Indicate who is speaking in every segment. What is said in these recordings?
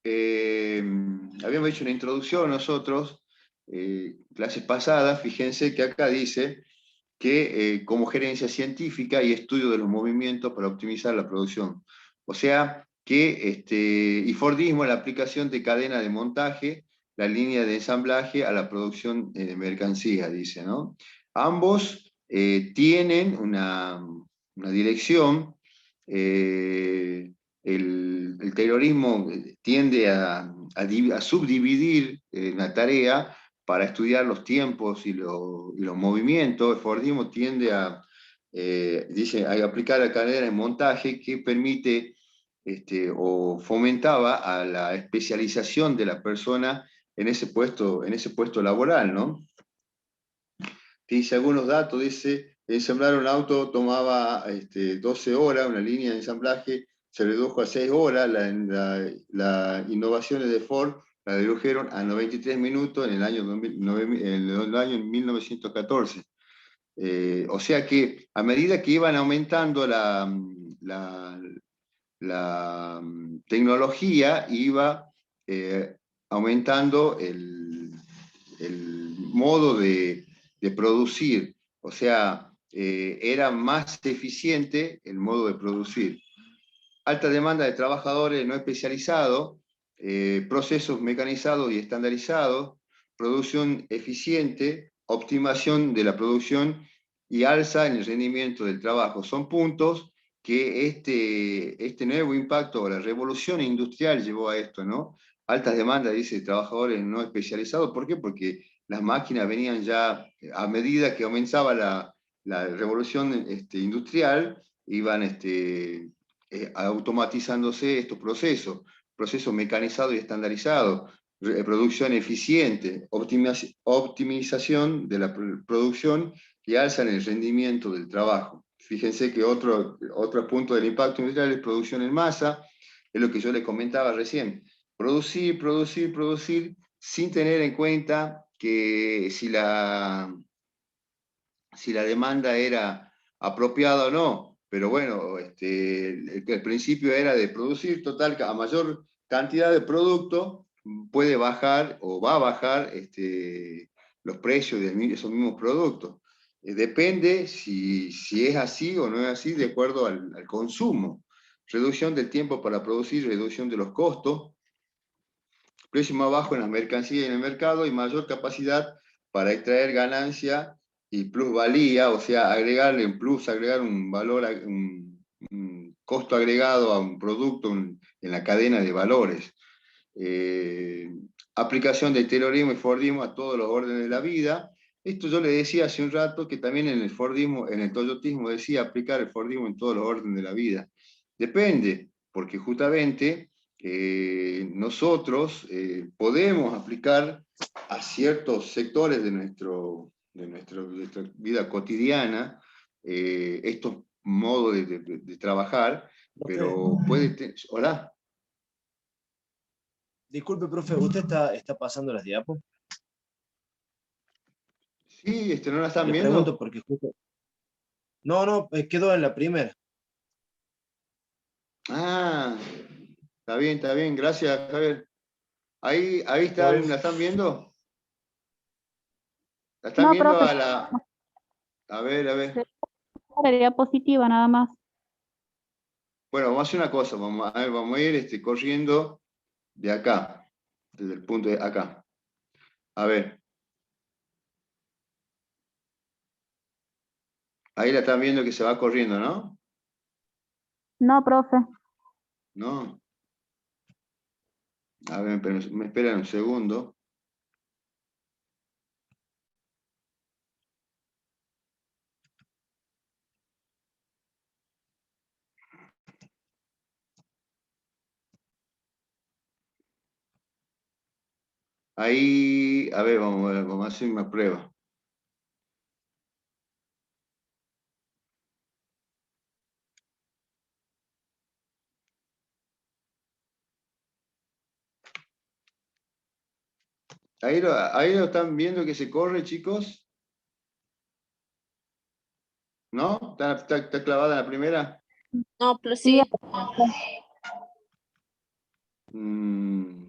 Speaker 1: habíamos hecho una introducción nosotros, clases pasadas, fíjense que acá dice que como gerencia científica y estudio de los movimientos para optimizar la producción. O sea, que y Fordismo, la aplicación de cadena de montaje, la línea de ensamblaje a la producción de mercancía, dice, ¿no? Ambos tienen una dirección. El terrorismo tiende a subdividir la tarea para estudiar los tiempos y los movimientos. El Fordismo tiende dice, a aplicar la cadena de montaje que permite o fomentaba a la especialización de la persona en ese puesto laboral, ¿no? Dice algunos datos, dice, ensamblar un auto tomaba 12 horas, una línea de ensamblaje se redujo a 6 horas, las innovaciones de Ford la redujeron a 93 minutos en el año, en el año 1914. O sea que a medida que iban aumentando la, la tecnología, iba aumentando el modo de producir. O sea, era más eficiente el modo de producir. Alta demanda de trabajadores no especializados, procesos mecanizados y estandarizados, producción eficiente, optimización de la producción y alza en el rendimiento del trabajo. Son puntos que este nuevo impacto o la revolución industrial llevó a esto, ¿no? Altas demandas, dice, de trabajadores no especializados. ¿Por qué? Porque las máquinas venían ya, a medida que aumentaba la revolución industrial, iban automatizándose estos procesos mecanizados y estandarizados, producción eficiente, optimización de la producción que alzan el rendimiento del trabajo. Fíjense que otro punto del impacto industrial es producción en masa, es lo que yo les comentaba recién. Producir, producir, producir, sin tener en cuenta que si la demanda era apropiada o no, pero bueno, el principio era de producir, total, a mayor cantidad de producto puede bajar o va a bajar los precios de esos mismos productos. Depende si es así o no es así de acuerdo al consumo. Reducción del tiempo para producir, reducción de los costos, precio más bajo en las mercancías y en el mercado y mayor capacidad para extraer ganancia y plusvalía, o sea, agregarle un plus, agregar un valor, un costo agregado a un producto en la cadena de valores. Aplicación del terrorismo y Fordismo a todos los órdenes de la vida. Esto yo le decía hace un rato que también en el Fordismo, en el toyotismo decía aplicar el Fordismo en todos los órdenes de la vida. Depende, porque justamente nosotros podemos aplicar a ciertos sectores de nuestra vida cotidiana estos modos de trabajar,
Speaker 2: Profe,
Speaker 1: pero puede... Hola.
Speaker 2: disculpe, profe, ¿usted está pasando las diapos?
Speaker 1: Sí, ¿no la están
Speaker 2: Le pregunto
Speaker 1: viendo?
Speaker 2: porque justo... No, no, quedó en la primera.
Speaker 1: Ah, está bien, gracias, Javier. Ahí
Speaker 2: ¿Todo bien?
Speaker 1: están, ¿la están viendo? ¿La están
Speaker 3: No,
Speaker 1: viendo
Speaker 3: profe,
Speaker 1: a la... A ver, a ver.
Speaker 3: la diapositiva nada más.
Speaker 1: Bueno, vamos a hacer una cosa, vamos a ir corriendo de acá, desde el punto de acá. A ver, ahí la están viendo que se va corriendo, ¿no?
Speaker 3: No, profe.
Speaker 1: No. A ver, pero me esperan un segundo. Ahí, a ver, vamos a hacer una prueba. Ahí lo están viendo que se corre, chicos. ¿No? ¿Está clavada en la primera?
Speaker 4: No, pero
Speaker 3: Sí,
Speaker 4: sí.
Speaker 1: Mm,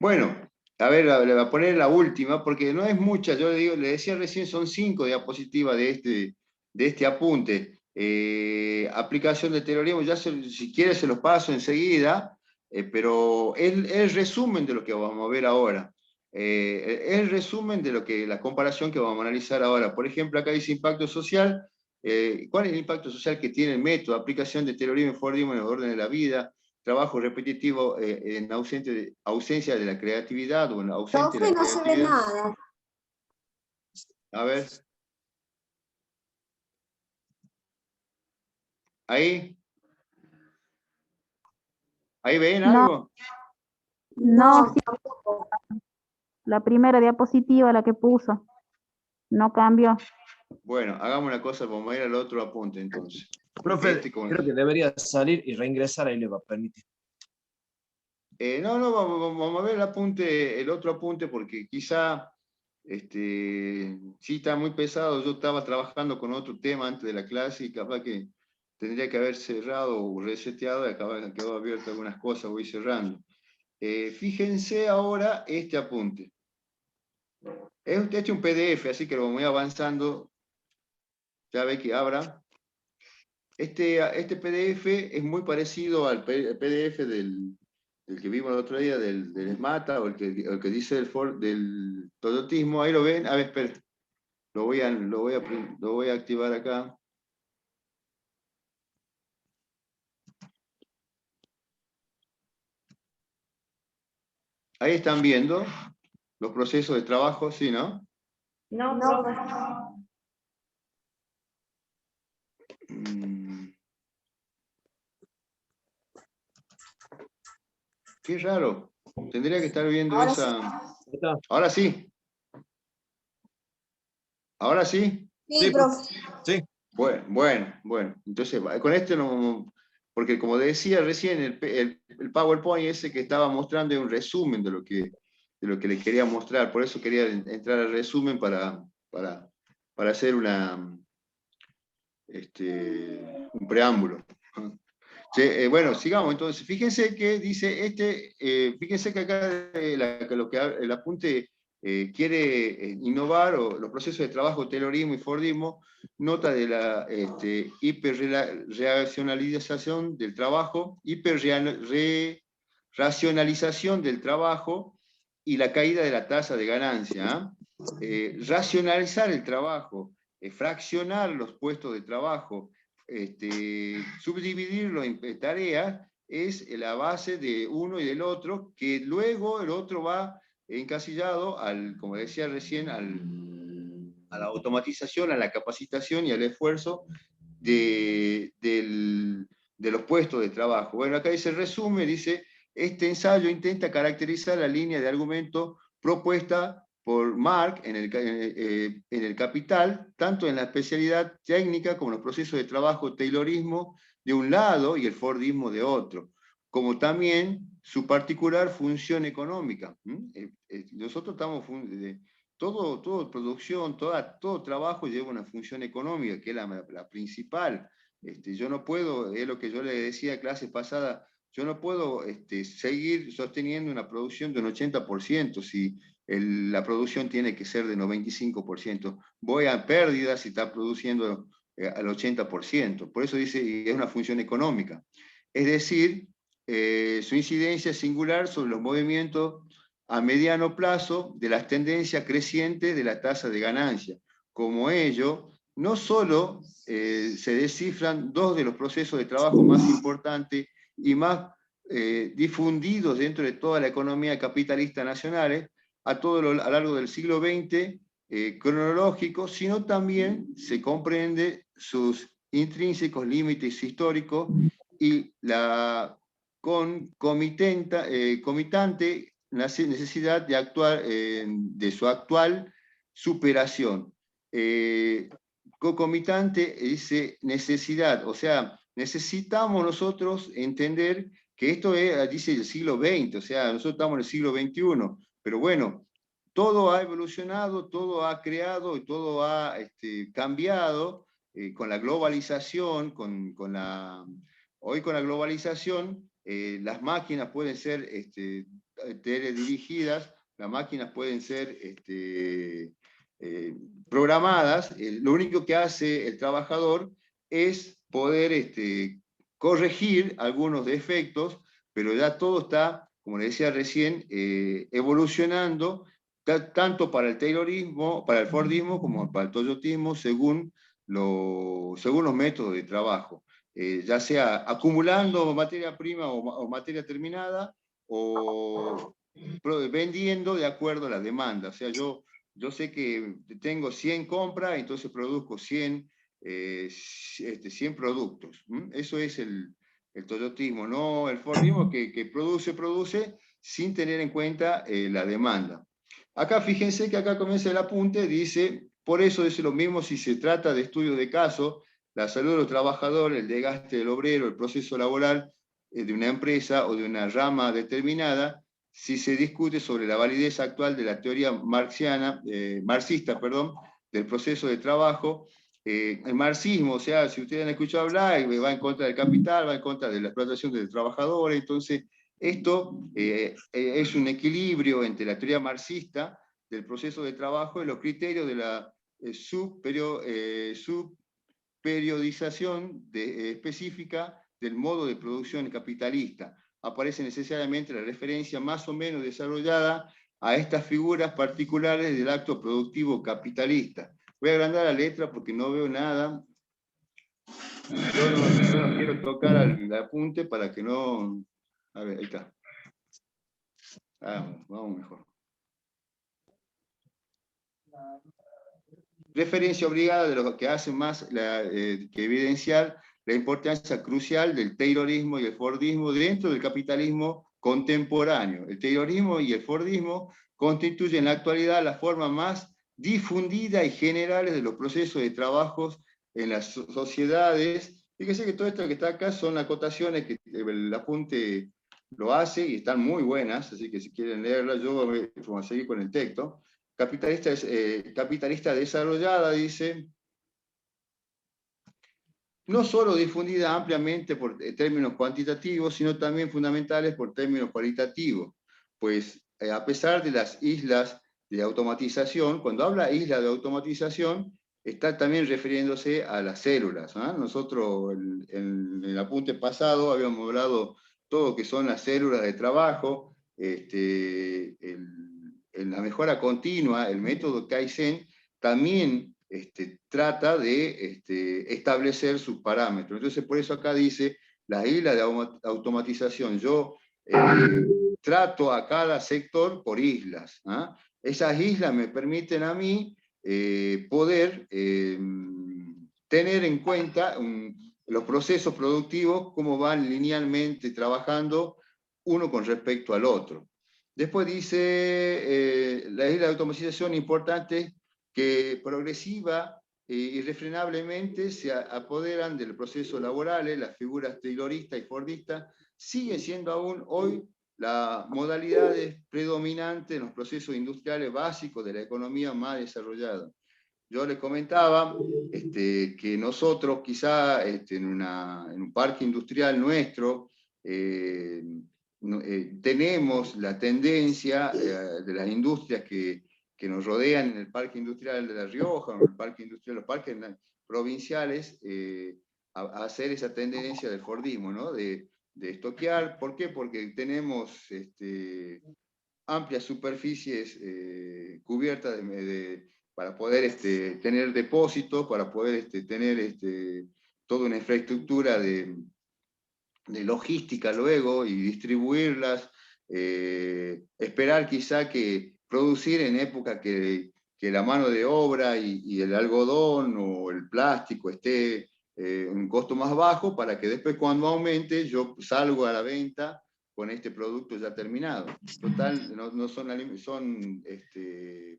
Speaker 1: Bueno, a ver, le voy a poner la última, porque no es mucha. Yo le decía recién, son 5 diapositivas de este apunte. Aplicación de terrorismo, si quiere se los paso enseguida, pero es el resumen de lo que vamos a ver ahora. Es el resumen de la comparación que vamos a analizar ahora. Por ejemplo, acá dice impacto social. ¿Cuál es el impacto social que tiene el método? Aplicación de terrorismo y Fordismo en el orden de la vida, trabajo repetitivo en ausencia de la creatividad o en ausente de
Speaker 4: Profe,
Speaker 1: la
Speaker 4: no se ve
Speaker 1: creatividad.
Speaker 4: nada.
Speaker 1: A ver. Ahí. ¿Ahí ven
Speaker 3: No,
Speaker 1: algo?
Speaker 3: no,
Speaker 4: No,
Speaker 3: sí,
Speaker 4: tampoco.
Speaker 3: la primera diapositiva, la que puso, no cambió.
Speaker 1: Bueno, hagamos una cosa, vamos a ir al otro apunte entonces.
Speaker 2: Profe,
Speaker 1: Con-
Speaker 2: creo que debería salir y reingresar, ahí le va a permitir.
Speaker 1: no, vamos a ver el otro apunte, porque quizá sí está muy pesado. Yo estaba trabajando con otro tema antes de la clase y capaz que tendría que haber cerrado o reseteado y quedó abierto algunas cosas, voy cerrando. Fíjense ahora este apunte. Es un PDF, así que lo voy avanzando. Ya ve que abra. Este PDF es muy parecido al PDF del que vimos el otro día, del SMATA, o el que dice del toyotismo. Ahí lo ven. A ver, espera. Lo voy a activar acá. Ahí están viendo los procesos de trabajo, ¿sí, no?
Speaker 4: No, profe.
Speaker 1: Mm, Qué raro. Tendría que estar viendo
Speaker 4: Ahora sí.
Speaker 1: esa.
Speaker 2: Ahí está.
Speaker 1: Ahora sí. Ahora sí.
Speaker 4: Sí,
Speaker 2: Sí,
Speaker 4: profe.
Speaker 2: sí.
Speaker 1: Bueno. Entonces, con este no. Porque como decía recién, el PowerPoint ese que estaba mostrando es un resumen de lo que le quería mostrar. Por eso quería entrar al resumen para hacer un preámbulo. Bueno, sigamos entonces. Fíjense que dice fíjense que acá el apunte quiere innovar, o los procesos de trabajo, Taylorismo y Fordismo, nota de la hiperracionalización del trabajo, hiperracionalización del trabajo y la caída de la tasa de ganancia. Racionalizar el trabajo, fraccionar los puestos de trabajo, subdividirlo en tareas es la base de uno y del otro, que luego el otro va encasillado como decía recién, a la automatización, a la capacitación y al esfuerzo de los puestos de trabajo. Bueno, acá dice resumen, dice, este ensayo intenta caracterizar la línea de argumento propuesta por Marx en el Capital, tanto en la especialidad técnica como en los procesos de trabajo, Taylorismo de un lado y el Fordismo de otro, como también su particular función económica. Nosotros estamos, todo producción, todo trabajo lleva una función económica, que es la principal. Yo no puedo, es lo que yo le decía a clase pasada, yo no puedo seguir sosteniendo una producción de un 80% si la producción tiene que ser de 95%. Voy a pérdidas si está produciendo al 80%. Por eso dice, y es una función económica. Es decir, su incidencia es singular sobre los movimientos a mediano plazo de las tendencias crecientes de la tasa de ganancia. Como ello, no solo se descifran dos de los procesos de trabajo más importantes y más difundidos dentro de toda la economía capitalista nacional, a lo largo del siglo XX, cronológico, sino también se comprende sus intrínsecos límites históricos y la comitante necesidad de actuar de su actual superación. Concomitante dice necesidad, o sea, necesitamos nosotros entender que esto es, dice, el siglo XX, o sea, nosotros estamos en el siglo XXI, pero bueno, todo ha evolucionado, todo ha creado y todo ha con la globalización, hoy con la globalización, las máquinas pueden ser teledirigidas, las máquinas pueden ser programadas. Lo único que hace el trabajador es poder corregir algunos defectos, pero ya todo está, como le decía recién, evolucionando tanto para el Taylorismo, para el Fordismo, como para el Toyotismo, según los métodos de trabajo. Ya sea acumulando materia prima o materia terminada, o vendiendo de acuerdo a la demanda. O sea, yo sé que tengo 100 compras, entonces produzco 100 productos. Eso es el toyotismo, no el Fordismo que produce sin tener en cuenta la demanda. Acá fíjense que acá comienza el apunte, dice, por eso es lo mismo si se trata de estudios de caso, la salud de los trabajadores, el desgaste del obrero, el proceso laboral de una empresa o de una rama determinada, si se discute sobre la validez actual de la teoría marxista, del proceso de trabajo. El marxismo, o sea, si ustedes han escuchado hablar, va en contra del capital, va en contra de la explotación de los trabajadores. Entonces, esto es un equilibrio entre la teoría marxista del proceso de trabajo y los criterios de la subperiodización específica del modo de producción capitalista. Aparece necesariamente la referencia más o menos desarrollada a estas figuras particulares del acto productivo capitalista. Voy a agrandar la letra porque no veo nada. Yo no quiero tocar el apunte para que no... A ver, ahí está. Vamos mejor. Referencia obligada de lo que hace más que evidenciar la importancia crucial del Taylorismo y el Fordismo dentro del capitalismo contemporáneo. El Taylorismo y el Fordismo constituyen en la actualidad la forma más difundida y generales de los procesos de trabajos en las sociedades. Fíjense que todo esto que está acá son acotaciones que el apunte lo hace y están muy buenas, así que si quieren leerlas, yo voy a seguir con el texto. Capitalista desarrollada, dice, no solo difundida ampliamente por términos cuantitativos, sino también fundamentales por términos cualitativos, pues a pesar de las islas de automatización, cuando habla isla de automatización, está también refiriéndose a las células. Nosotros en el apunte pasado habíamos hablado todo lo que son las células de trabajo, en la mejora continua, el método Kaizen también trata de establecer sus parámetros. Entonces, por eso acá dice, las islas de automatización. Yo trato a cada sector por islas. Esas islas me permiten a mí poder tener en cuenta los procesos productivos, cómo van linealmente trabajando uno con respecto al otro. Después dice, la isla de automatización importante que progresiva e irrefrenablemente se apoderan del proceso laboral. Las figuras tayloristas y fordistas siguen siendo aún hoy la modalidad predominante en los procesos industriales básicos de la economía más desarrollada. Yo les comentaba que nosotros quizá en un parque industrial nuestro tenemos la tendencia de las industrias que nos rodean en el Parque Industrial de La Rioja, o en el Parque Industrial, los parques provinciales, a hacer esa tendencia del Fordismo, ¿no? De estoquear. ¿Por qué? Porque tenemos amplias superficies cubiertas para poder tener depósitos, para poder tener toda una infraestructura de logística luego y distribuirlas, esperar quizá que producir en época que la mano de obra y el algodón o el plástico esté en un costo más bajo, para que después cuando aumente yo salgo a la venta con este producto ya terminado. Total, no son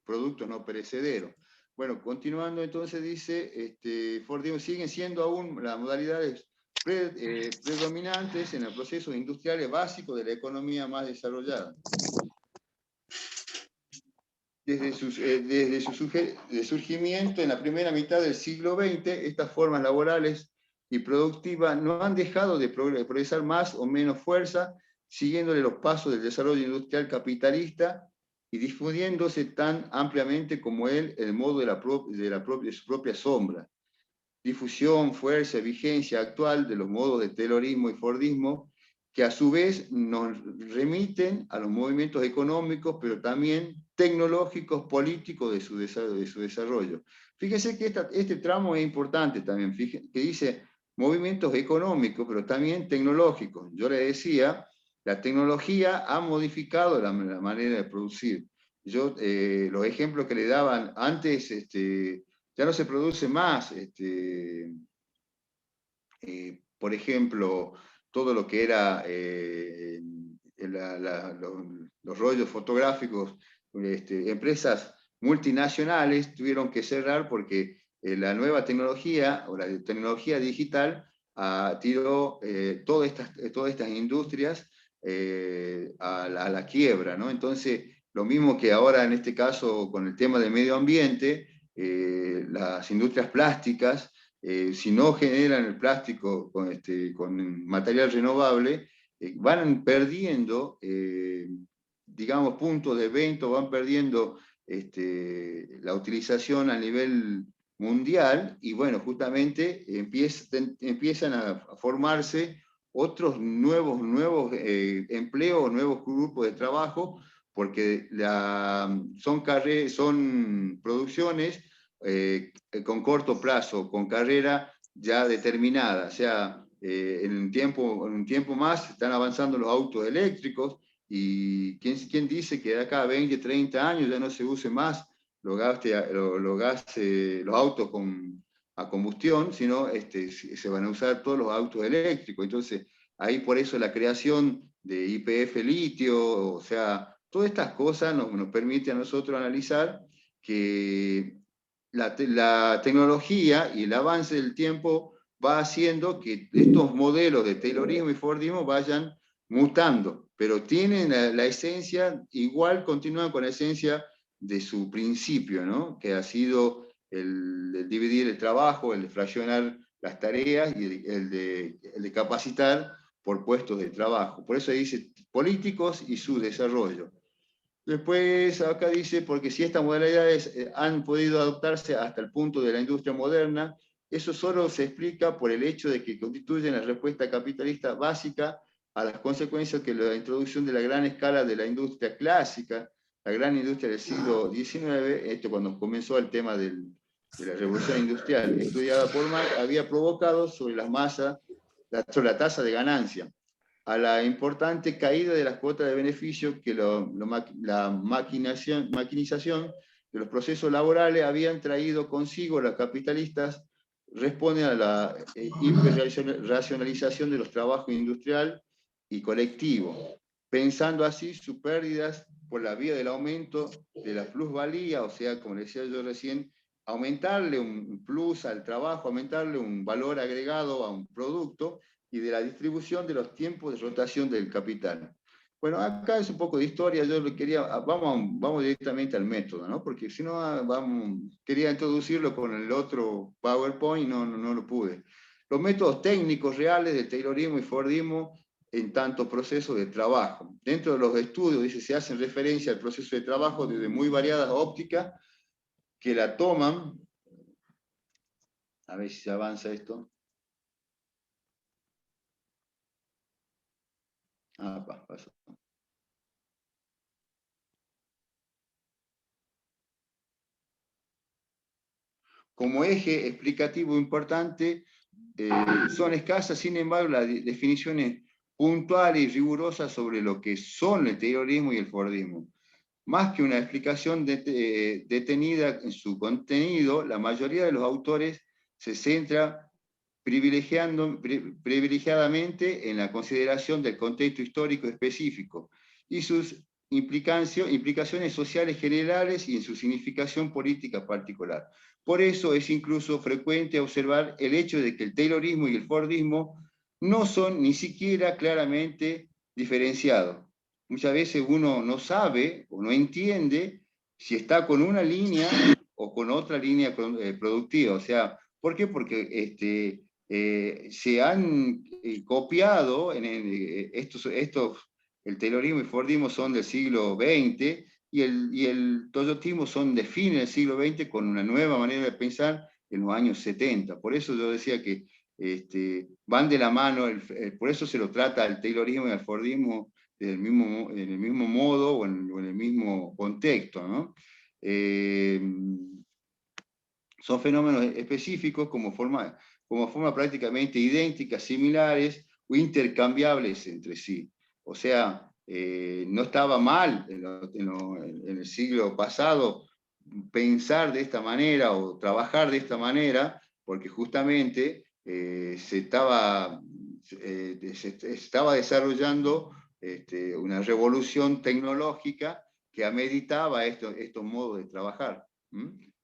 Speaker 1: productos no perecederos. Bueno, continuando entonces dice, Fordismo siguen siendo aún las modalidades predominantes en el proceso industrial básico de la economía más desarrollada. Desde su surgimiento en la primera mitad del siglo XX, estas formas laborales y productiva no han dejado de progresar más o menos fuerza, siguiéndole los pasos del desarrollo industrial capitalista y difundiéndose tan ampliamente como él el modo de su propia sombra. Difusión, fuerza, vigencia actual de los modos de Taylorismo y Fordismo, que a su vez nos remiten a los movimientos económicos, pero también tecnológicos, políticos de su desarrollo. Fíjese que este tramo es importante también, que dice movimientos económicos, pero también tecnológicos. Yo le decía, la tecnología ha modificado la manera de producir. Los ejemplos que le daban antes, ya no se produce más, por ejemplo, todo lo que era los rollos fotográficos, empresas multinacionales tuvieron que cerrar porque la nueva tecnología o la tecnología digital tiró todas estas industrias a la quiebra, ¿no? Entonces, lo mismo que ahora en este caso con el tema del medio ambiente, las industrias plásticas, si no generan el plástico con material renovable, van perdiendo, digamos, puntos de venta, van perdiendo la utilización a nivel mundial, y bueno, justamente empiezan a formarse otros nuevos empleos, nuevos grupos de trabajo, porque son producciones con corto plazo, con carrera ya determinada. O sea, en un tiempo más están avanzando los autos eléctricos, y ¿quién dice que de acá a 20, 30 años ya no se use más los autos a combustión, sino se van a usar todos los autos eléctricos? Entonces, ahí por eso la creación de YPF litio, o sea, todas estas cosas nos permiten a nosotros analizar que la tecnología y el avance del tiempo va haciendo que estos modelos de Taylorismo y Fordismo vayan mutando, pero tienen la esencia, igual continúan con la esencia de su principio, ¿no? Que ha sido el dividir el trabajo, el de fraccionar las tareas y el de capacitar por puestos de trabajo. Por eso dice políticos y su desarrollo. Después acá dice, porque si estas modalidades han podido adoptarse hasta el punto de la industria moderna, eso solo se explica por el hecho de que constituyen la respuesta capitalista básica a las consecuencias que la introducción de la gran escala de la industria clásica, la gran industria del siglo XIX, cuando comenzó el tema de la revolución industrial, estudiada por Marx, había provocado sobre las masas, sobre la tasa de ganancia, a la importante caída de las cuotas de beneficio que la maquinización de los procesos laborales habían traído consigo los capitalistas, responde a la hiperracionalización de los trabajos industrial y colectivo, pensando así sus pérdidas por la vía del aumento de la plusvalía, o sea, como decía yo recién, aumentarle un plus al trabajo, aumentarle un valor agregado a un producto, y de la distribución de los tiempos de rotación del capital. Bueno, acá es un poco de historia, yo vamos directamente al método, ¿no? Porque si no, quería introducirlo con el otro PowerPoint y no lo pude. Los métodos técnicos reales del Taylorismo y Fordismo en tanto proceso de trabajo. Dentro de los estudios, dice, se hacen referencia al proceso de trabajo desde muy variadas ópticas que la toman. A ver si se avanza esto. Pasó. Como eje explicativo importante, son escasas, sin embargo, las definiciones puntuales y rigurosas sobre lo que son el Taylorismo y el Fordismo. Más que una explicación detenida en su contenido, la mayoría de los autores se centra privilegiadamente en la consideración del contexto histórico específico y sus implicaciones sociales generales y en su significación política particular. Por eso es incluso frecuente observar el hecho de que el Taylorismo y el Fordismo no son ni siquiera claramente diferenciados. Muchas veces uno no sabe o no entiende si está con una línea o con otra línea productiva. O sea, ¿por qué? Porque se han copiado, el Taylorismo y Fordismo son del siglo XX, y el toyotismo son de fines del siglo XX con una nueva manera de pensar en los años 70. Por eso yo decía que van de la mano, por eso se lo trata al Taylorismo y al Fordismo en el mismo modo o en el mismo contexto, ¿no? Son fenómenos específicos como forma prácticamente idénticas, similares o intercambiables entre sí. O sea, no estaba mal en el siglo pasado pensar de esta manera o trabajar de esta manera, porque justamente se estaba desarrollando una revolución tecnológica que ameritaba estos modos de trabajar.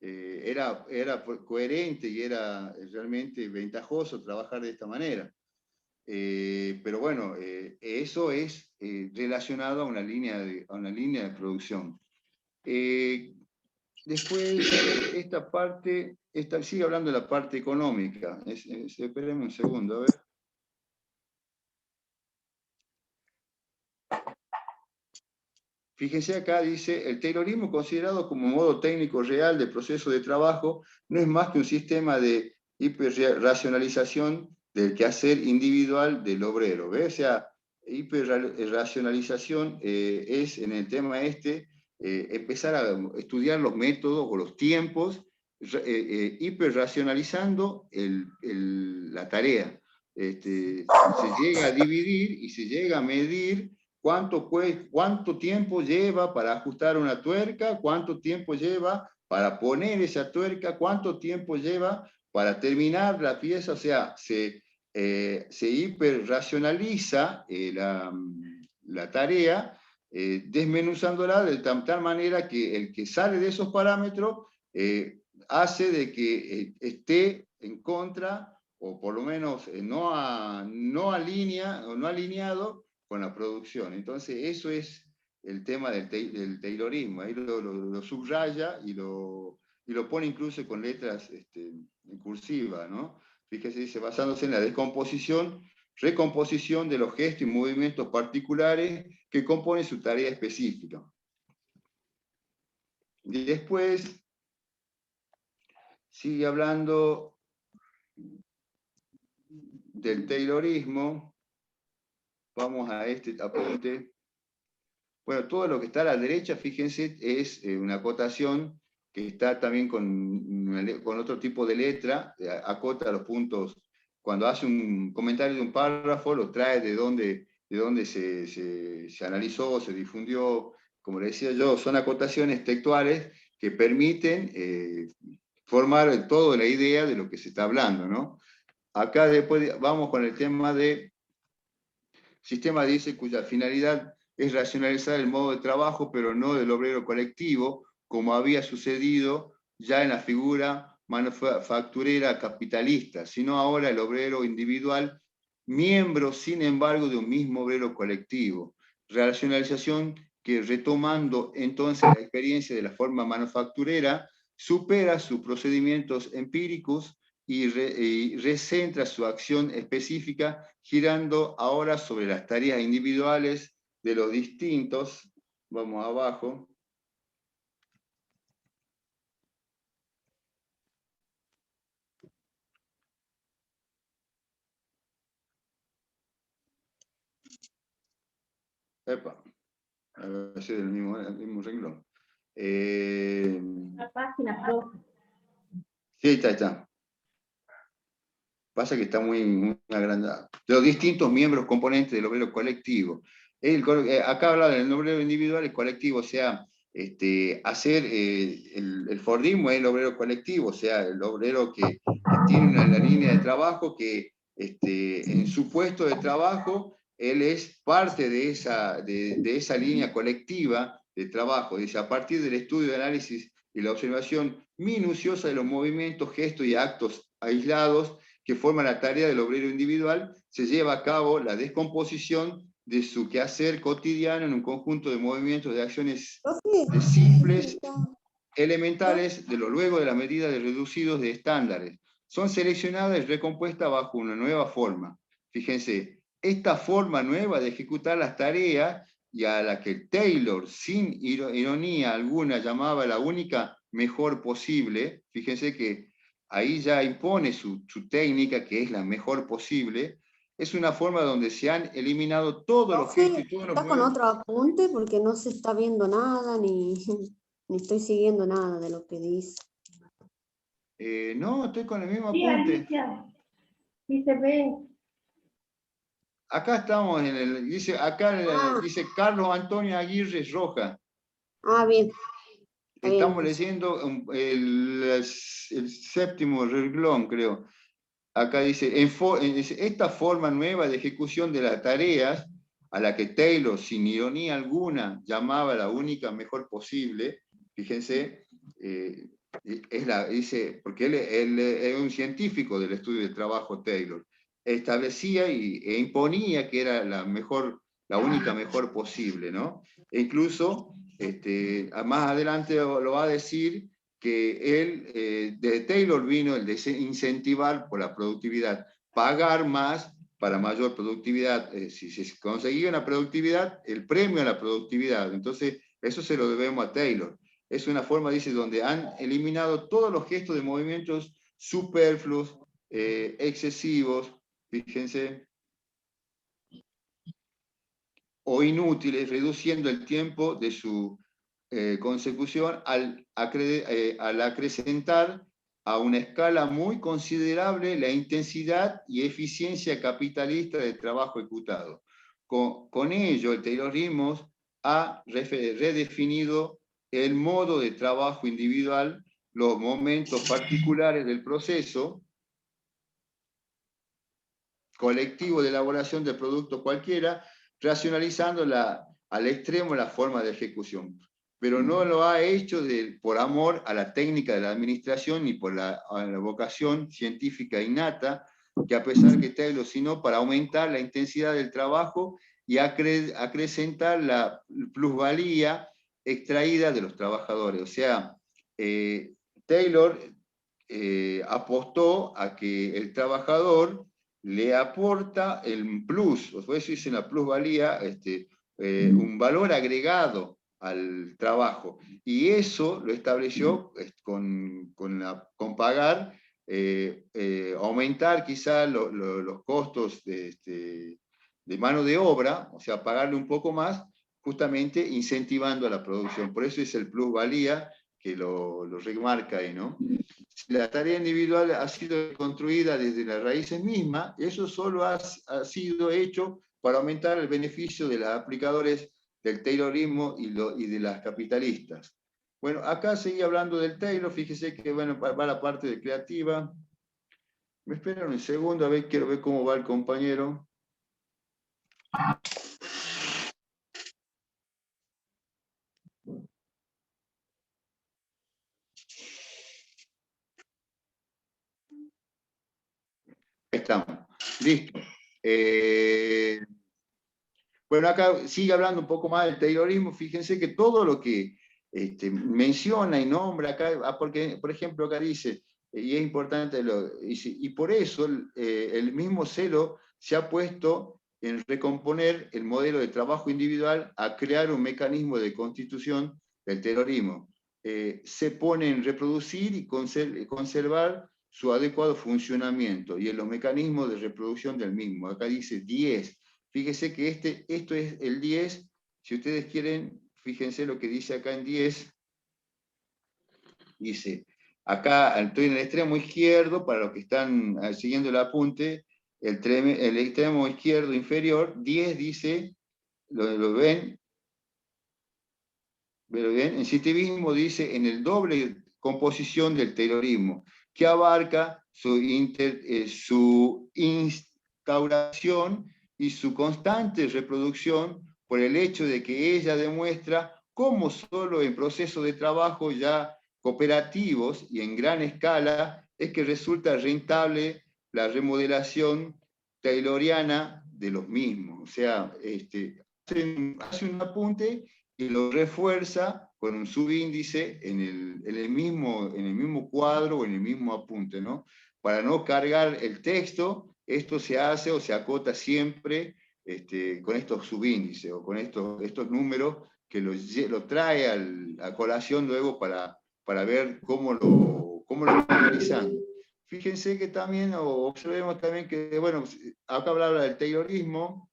Speaker 1: Era coherente y era realmente ventajoso trabajar de esta manera. Pero bueno, eso es relacionado a una línea de producción. Después, esta parte, sigue hablando de la parte económica. Espérenme un segundo, a ver. Fíjense acá, dice, el Taylorismo considerado como modo técnico real del proceso de trabajo no es más que un sistema de hiperracionalización del quehacer individual del obrero. ¿Ve? O sea, hiperracionalización es en el tema empezar a estudiar los métodos o los tiempos, hiperracionalizando la tarea. Se llega a dividir y se llega a medir cuánto tiempo lleva para ajustar una tuerca, cuánto tiempo lleva para poner esa tuerca, cuánto tiempo lleva para terminar la pieza. O sea, se hiperracionaliza la tarea, desmenuzándola de tal manera que el que sale de esos parámetros hace de que esté en contra, o por lo menos no alineado con la producción. Entonces, eso es el tema del Taylorismo. Ahí lo subraya y lo pone incluso con letras en cursiva, ¿no? Fíjese, dice, basándose en la recomposición de los gestos y movimientos particulares que componen su tarea específica. Y después sigue hablando del Taylorismo. Vamos a este apunte. Bueno, todo lo que está a la derecha, fíjense, es una acotación que está también con otro tipo de letra, acota los puntos. Cuando hace un comentario de un párrafo, lo trae de dónde se analizó, se difundió. Como le decía yo, son acotaciones textuales que permiten formar toda la idea de lo que se está hablando, ¿no? Acá después vamos con el tema de sistema, dice, cuya finalidad es racionalizar el modo de trabajo, pero no del obrero colectivo, como había sucedido ya en la figura manufacturera capitalista, sino ahora el obrero individual, miembro, sin embargo, de un mismo obrero colectivo. Racionalización que, retomando entonces la experiencia de la forma manufacturera, supera sus procedimientos empíricos y recentra su acción específica, girando ahora sobre las tareas individuales de los distintos. Vamos abajo. Epa, a ver si es el mismo renglón.
Speaker 4: La página, profe.
Speaker 1: Sí, está. Pasa que está muy agrandado. Los distintos miembros componentes del obrero colectivo. Acá habla del obrero individual y colectivo, o sea, hacer el Fordismo es el obrero colectivo, o sea, el obrero que tiene una línea de trabajo que en su puesto de trabajo él es parte de esa línea colectiva de trabajo. Dice, a partir del estudio, análisis y la observación minuciosa de los movimientos, gestos y actos aislados que forman la tarea del obrero individual, se lleva a cabo la descomposición de su quehacer cotidiano en un conjunto de movimientos, de acciones simples, elementales, de lo luego de la medida de reducidos de estándares, son seleccionadas y recompuestas bajo una nueva forma. Fíjense, esta forma nueva de ejecutar las tareas, y a la que Taylor, sin ironía alguna, llamaba la única mejor posible, fíjense que ahí ya impone su técnica, que es la mejor posible, es una forma donde se han eliminado todos los gestos y todos los
Speaker 4: ¿Está con
Speaker 1: movimientos.
Speaker 4: otro apunte? Porque no se está viendo nada, ni estoy siguiendo nada de lo que dice.
Speaker 1: No, estoy con el mismo
Speaker 5: Sí,
Speaker 1: apunte.
Speaker 5: Alicia, sí se ve.
Speaker 1: Acá estamos en el, dice, acá dice Carlos Antonio Aguirre Roja.
Speaker 4: Ah, bien. Está bien,
Speaker 1: Estamos
Speaker 4: entonces.
Speaker 1: leyendo el séptimo renglón, creo. Acá dice, esta forma nueva de ejecución de las tareas, a la que Taylor, sin ironía alguna, llamaba la única mejor posible, fíjense, dice, porque él es un científico del estudio del trabajo Taylor, establecía e imponía que era la única mejor posible, ¿no? E incluso, más adelante lo va a decir, que él, de Taylor vino el de incentivar por la productividad, pagar más para mayor productividad. Si se conseguía una productividad, el premio a la productividad. Entonces, eso se lo debemos a Taylor. Es una forma, dice, donde han eliminado todos los gestos de movimientos superfluos, excesivos, fíjense, o inútiles, reduciendo el tiempo de su consecución al acrecentar a una escala muy considerable la intensidad y eficiencia capitalista del trabajo ejecutado. Con ello, el Taylorismo ha redefinido el modo de trabajo individual, los momentos particulares del proceso colectivo de elaboración de productos cualquiera, racionalizando al extremo la forma de ejecución. Pero no lo ha hecho por amor a la técnica de la administración ni por la vocación científica innata, que a pesar que Taylor, sino para aumentar la intensidad del trabajo y acrecentar la plusvalía extraída de los trabajadores. O sea, Taylor apostó a que el trabajador le aporta el plus, o eso dice la plusvalía, un valor agregado al trabajo. Y eso lo estableció con pagar, aumentar quizá los costos de mano de obra, o sea, pagarle un poco más, justamente incentivando a la producción. Por eso es el plusvalía que lo remarca ahí, ¿no? La tarea individual ha sido construida desde las raíces mismas, eso solo ha sido hecho para aumentar el beneficio de los aplicadores del Taylorismo y de las capitalistas. Bueno, acá seguí hablando del Taylor, fíjese que bueno, va la parte de creativa. Me esperan un segundo, a ver, quiero ver cómo va el compañero. Estamos, listo. Bueno, acá sigue hablando un poco más del Taylorismo. Fíjense que todo lo que menciona y nombra acá, porque, por ejemplo, acá dice, y es importante, y por eso el mismo celo se ha puesto en recomponer el modelo de trabajo individual a crear un mecanismo de constitución del terrorismo. Se pone en reproducir y conservar su adecuado funcionamiento y en los mecanismos de reproducción del mismo. Acá dice 10. Fíjese que esto es el 10. Si ustedes quieren, fíjense lo que dice acá en 10. Dice, acá estoy en el extremo izquierdo, para los que están siguiendo el apunte, el extremo izquierdo inferior, 10 dice, ¿lo ven? ¿Lo ven? En cientificismo dice, en el doble composición del terrorismo, que abarca su instauración y su constante reproducción por el hecho de que ella demuestra cómo solo en procesos de trabajo ya cooperativos y en gran escala es que resulta rentable la remodelación tayloriana de los mismos. O sea, hace un apunte y lo refuerza con un subíndice en el mismo cuadro o en el mismo apunte, ¿no? para no cargar el texto, esto se hace o se acota siempre con estos subíndices o con estos números que lo trae a colación luego para ver cómo lo están analizando. Fíjense que también, o observemos también que, bueno, acá habla del taylorismo,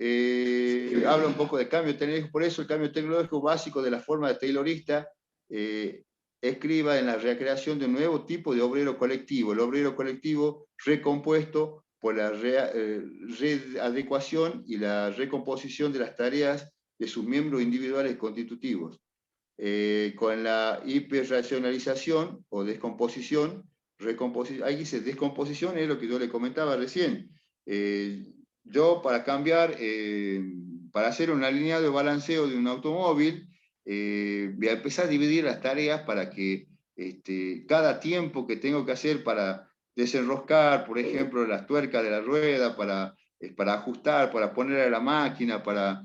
Speaker 1: habla un poco de cambio tecnológico, por eso el cambio tecnológico básico de la forma de taylorista escriba en la recreación de un nuevo tipo de obrero colectivo, el obrero colectivo recompuesto por la readecuación y la recomposición de las tareas de sus miembros individuales constitutivos. Con la hiperracionalización o descomposición, ahí dice descomposición, es lo que yo le comentaba recién. Yo para cambiar, para hacer un alineado de balanceo de un automóvil, voy a empezar a dividir las tareas para que cada tiempo que tengo que hacer para desenroscar, por ejemplo, las tuercas de la rueda, para ajustar, para poner a la máquina, para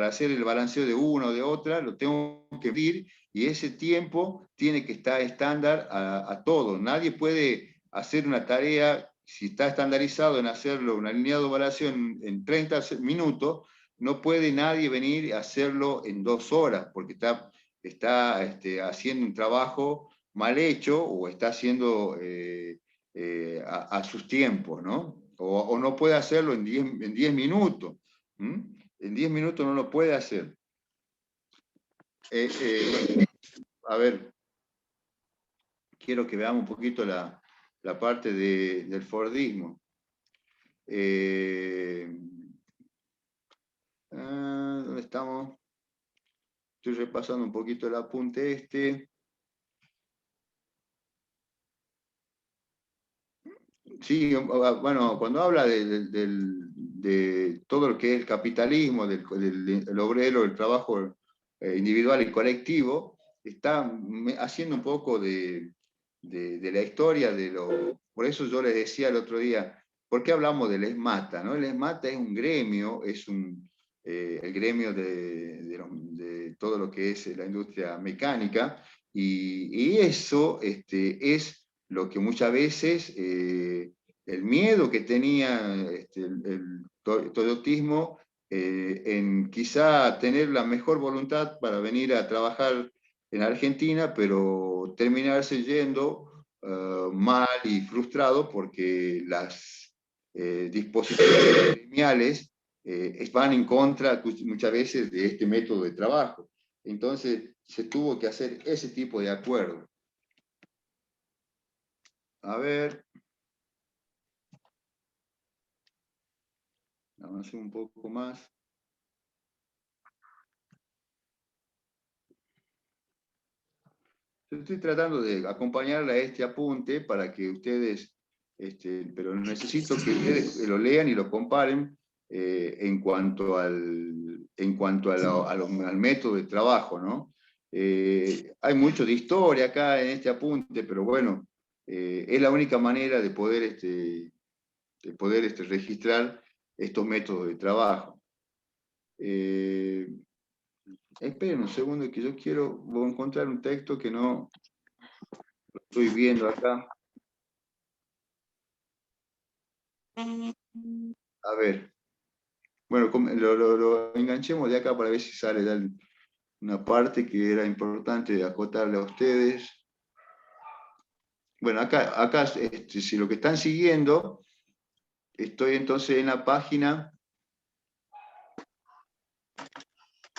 Speaker 1: hacer el balanceo de una o de otra, lo tengo que medir y ese tiempo tiene que estar estándar a todo. Nadie puede hacer una tarea, si está estandarizado en hacerlo, un alineado de balanceo en 30 minutos, no puede nadie venir a hacerlo en 2 horas, porque está haciendo un trabajo mal hecho o está haciendo a sus tiempos, ¿no? O no puede hacerlo en 10 minutos. En 10 minutos no lo puede hacer. A ver, quiero que veamos un poquito la parte del Fordismo. ¿Dónde estamos? Estoy repasando un poquito el apunte Sí, bueno, cuando habla de todo lo que es el capitalismo, del obrero, el trabajo individual y colectivo, está haciendo un poco de la historia Por eso yo les decía el otro día, ¿por qué hablamos del ESMATA? ¿No? El ESMATA es un gremio, es el gremio de todo lo que es la industria mecánica, y eso es lo que muchas veces el miedo que tenía el toyotismo en quizá tener la mejor voluntad para venir a trabajar en Argentina, pero terminarse yendo mal y frustrado porque las disposiciones gremiales van en contra muchas veces de este método de trabajo. Entonces se tuvo que hacer ese tipo de acuerdo. A ver. Avancé un poco más. Estoy tratando de acompañarle a este apunte para que ustedes, pero necesito que ustedes lo lean y lo comparen en cuanto al método de trabajo, ¿no? Hay mucho de historia acá en este apunte, pero bueno, es la única manera de poder, registrar estos métodos de trabajo. Esperen un segundo que voy a encontrar un texto que no lo estoy viendo acá. A ver. Bueno, lo enganchemos de acá para ver si sale una parte que era importante acotarle a ustedes. Bueno, acá si lo que están siguiendo, estoy entonces en la página.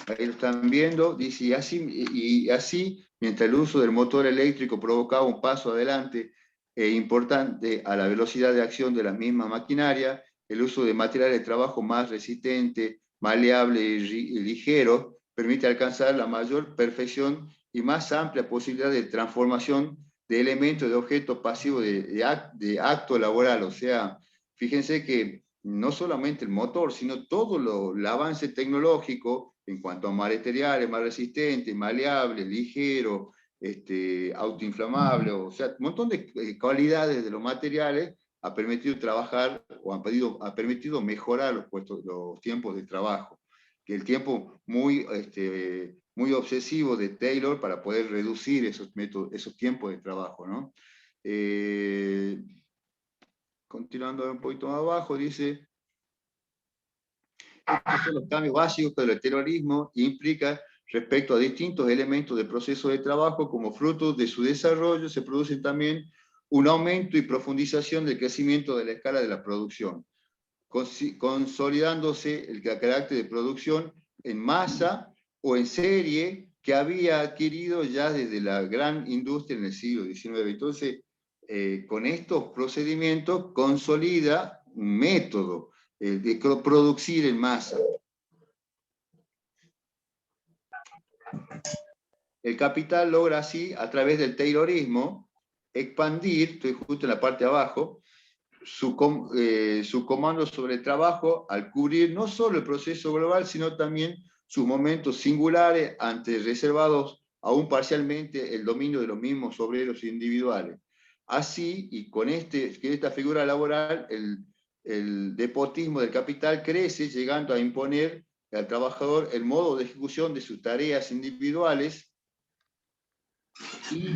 Speaker 1: Ahí lo están viendo, dice, y así, mientras el uso del motor eléctrico provocaba un paso adelante importante a la velocidad de acción de la misma maquinaria, el uso de materiales de trabajo más resistente, maleable y ligero permite alcanzar la mayor perfección y más amplia posibilidad de transformación de elementos de objeto pasivo de acto laboral. O sea, fíjense que no solamente el motor, sino todo el avance tecnológico en cuanto a materiales más resistentes, maleables, ligeros, autoinflamables, o sea, un montón de cualidades de los materiales ha permitido trabajar o ha permitido mejorar los tiempos de trabajo. Que el tiempo muy muy obsesivo de Taylor para poder reducir esos tiempos de trabajo, ¿no? Continuando un poquito más abajo, dice: estos son los cambios básicos que el taylorismo implica respecto a distintos elementos del proceso de trabajo. Como fruto de su desarrollo se produce también un aumento y profundización del crecimiento de la escala de la producción, consolidándose el carácter de producción en masa o en serie que había adquirido ya desde la gran industria en el siglo XIX. Entonces, con estos procedimientos consolida un método de producir en masa. El capital logra así, a través del taylorismo, expandir, estoy justo en la parte de abajo, su comando sobre el trabajo al cubrir no solo el proceso global, sino también sus momentos singulares, antes reservados aún parcialmente el dominio de los mismos obreros individuales. Así, y con esta figura laboral, el despotismo del capital crece, llegando a imponer al trabajador el modo de ejecución de sus tareas individuales y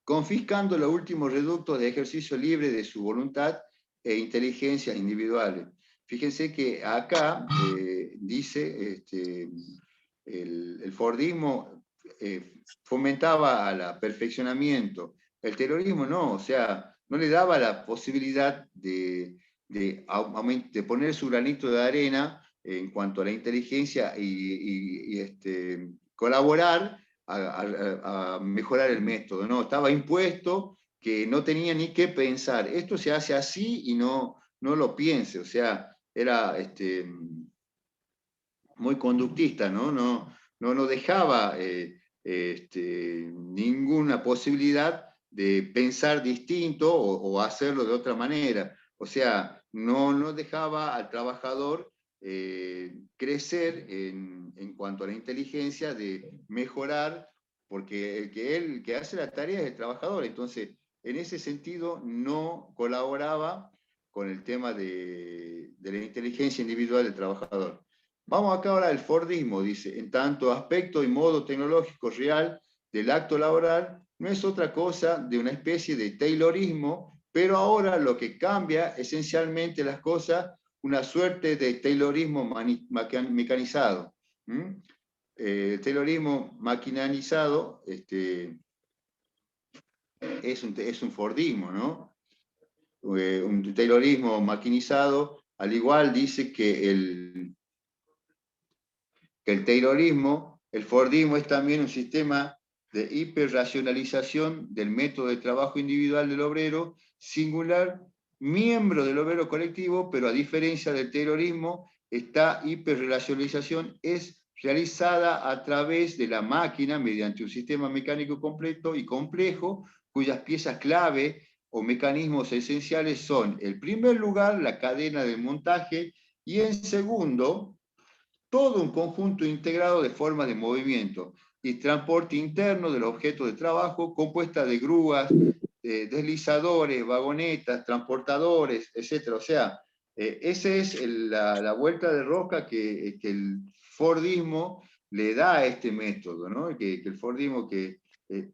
Speaker 1: confiscando los últimos reductos de ejercicio libre de su voluntad e inteligencia individuales. Fíjense que acá dice el Fordismo fomentaba al perfeccionamiento, el taylorismo no, o sea, no le daba la posibilidad de poner su granito de arena en cuanto a la inteligencia y colaborar a mejorar el método, ¿no? Estaba impuesto que no tenía ni qué pensar. Esto se hace así y no lo piense, o sea, era muy conductista, ¿no? No dejaba ninguna posibilidad de pensar distinto o hacerlo de otra manera. O sea, no dejaba al trabajador crecer en cuanto a la inteligencia, de mejorar, porque el que hace la tarea es el trabajador. Entonces, en ese sentido, no colaboraba con el tema de la inteligencia individual del trabajador. Vamos acá ahora al Fordismo, dice: en tanto aspecto y modo tecnológico real del acto laboral, no es otra cosa de una especie de taylorismo, pero ahora lo que cambia esencialmente las cosas, una suerte de taylorismo mecanizado. El taylorismo maquinalizado es un Fordismo, ¿no? Un taylorismo maquinizado, al igual dice que el taylorismo, el Fordismo es también un sistema de hiperracionalización del método de trabajo individual del obrero, singular, miembro del obrero colectivo, pero a diferencia del taylorismo, esta hiperracionalización es realizada a través de la máquina mediante un sistema mecánico completo y complejo, cuyas piezas clave o mecanismos esenciales son, en primer lugar, la cadena del montaje, y en segundo, todo un conjunto integrado de formas de movimiento y transporte interno del objeto de trabajo, compuesta de grúas, deslizadores, vagonetas, transportadores, etc. O sea, esa es la vuelta de rosca que el Fordismo le da a este método, ¿no? Que el Fordismo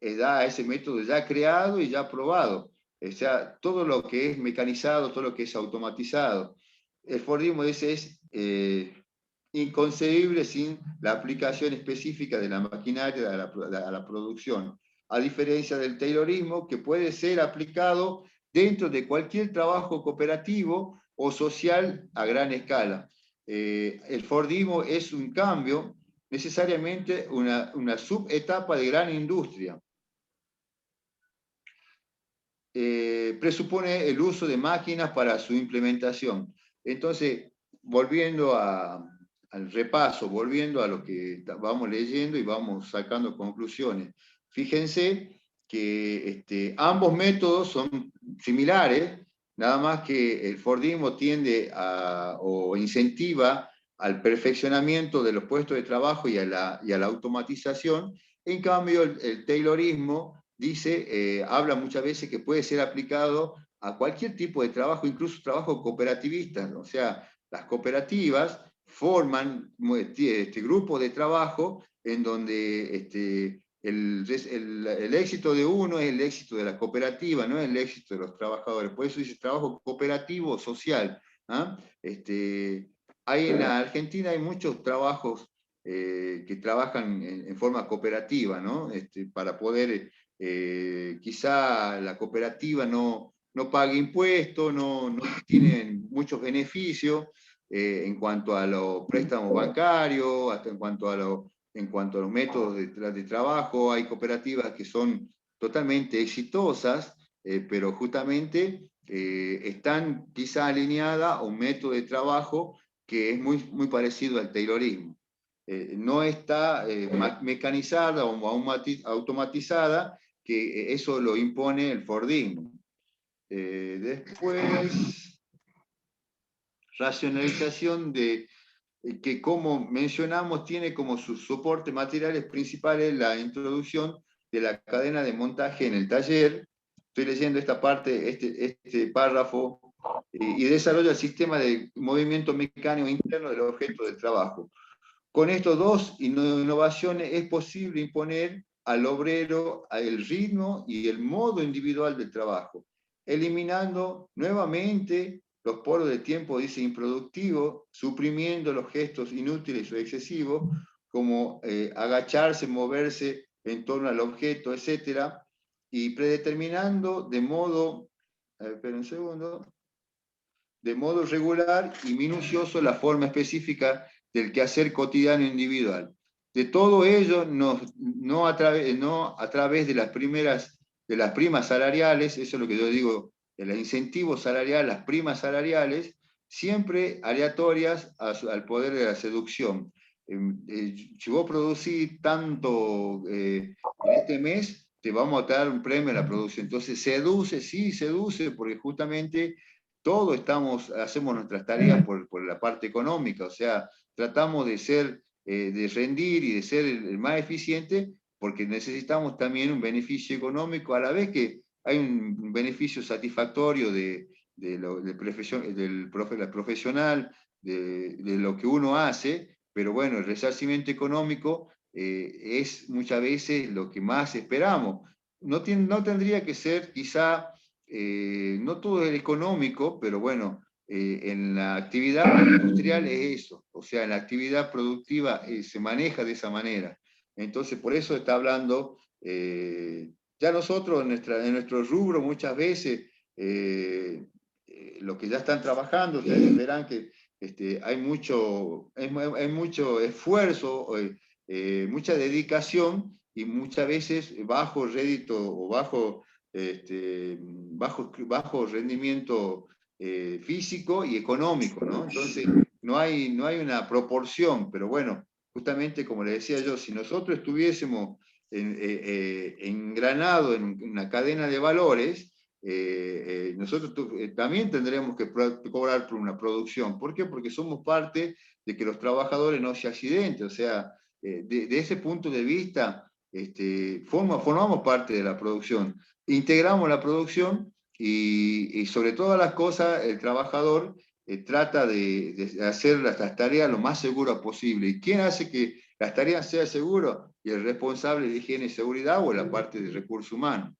Speaker 1: da a ese método ya creado y ya probado. O sea, todo lo que es mecanizado, todo lo que es automatizado. El Fordismo ese es inconcebible sin la aplicación específica de la maquinaria a la producción, a diferencia del taylorismo, que puede ser aplicado dentro de cualquier trabajo cooperativo o social a gran escala. El Fordismo es un cambio, necesariamente una subetapa de gran industria. Presupone el uso de máquinas para su implementación. Entonces, volviendo al repaso, volviendo a lo que vamos leyendo y vamos sacando conclusiones. Fíjense que ambos métodos son similares, nada más que el Fordismo tiende o incentiva al perfeccionamiento de los puestos de trabajo y a la automatización. En cambio, el taylorismo dice, habla muchas veces que puede ser aplicado a cualquier tipo de trabajo, incluso trabajo cooperativista. O sea, las cooperativas forman grupos de trabajo en donde el éxito de uno es el éxito de la cooperativa, no es el éxito de los trabajadores. Por eso dice trabajo cooperativo social. ¿Ah? Hay en la Argentina hay muchos trabajos que trabajan en forma cooperativa, ¿no? Para poder, quizá la cooperativa no pague impuestos, no tiene muchos beneficios en cuanto a los préstamos bancarios, hasta en cuanto a los métodos de trabajo. Hay cooperativas que son totalmente exitosas, pero justamente están quizá alineadas a un método de trabajo que es muy parecido al taylorismo. No está mecanizada o automatizada, que eso lo impone el Fordismo. Después, racionalización que, como mencionamos, tiene como sus soportes materiales principales la introducción de la cadena de montaje en el taller. Estoy leyendo esta parte, este párrafo, y desarrolla el sistema de movimiento mecánico interno del objeto de trabajo. Con estas dos innovaciones es posible imponer al obrero el ritmo y el modo individual del trabajo, eliminando nuevamente los poros de tiempo, dice, improductivo, suprimiendo los gestos inútiles o excesivos, como agacharse, moverse en torno al objeto, etc., y predeterminando de modo, espera un segundo, de modo regular y minucioso la forma específica del quehacer cotidiano individual. De todo ello, no a través de las primas salariales, eso es lo que yo digo, el incentivo salarial, las primas salariales, siempre aleatorias al poder de la seducción. Si vos producís tanto en este mes, te vamos a dar un premio a la producción. Entonces seduce, sí, seduce, porque justamente todos hacemos nuestras tareas por la parte económica, o sea, tratamos de rendir y de ser el más eficiente, porque necesitamos también un beneficio económico, a la vez que hay un beneficio satisfactorio del profesional, de lo que uno hace, pero bueno, el resarcimiento económico es muchas veces lo que más esperamos. No tendría que ser quizá no todo es económico, pero bueno, en la actividad industrial es eso, o sea, en la actividad productiva se maneja de esa manera. Entonces, por eso está hablando, ya nosotros en nuestro rubro muchas veces, los que ya están trabajando, ustedes verán que hay mucho esfuerzo, mucha dedicación y muchas veces bajo rédito o bajo rendimiento físico y económico, ¿no? Entonces, no hay una proporción, pero bueno, justamente como le decía yo, si nosotros estuviésemos engranados en una cadena de valores, nosotros también tendremos que cobrar por una producción. ¿Por qué? Porque somos parte de que los trabajadores no se accidenten, o sea, de ese punto de vista, formamos parte de la producción, integramos la producción y sobre todas las cosas el trabajador trata de hacer las tareas lo más seguras posible. ¿Y quién hace que las tareas sean seguras? Y el responsable de higiene y seguridad o la parte de recursos humanos.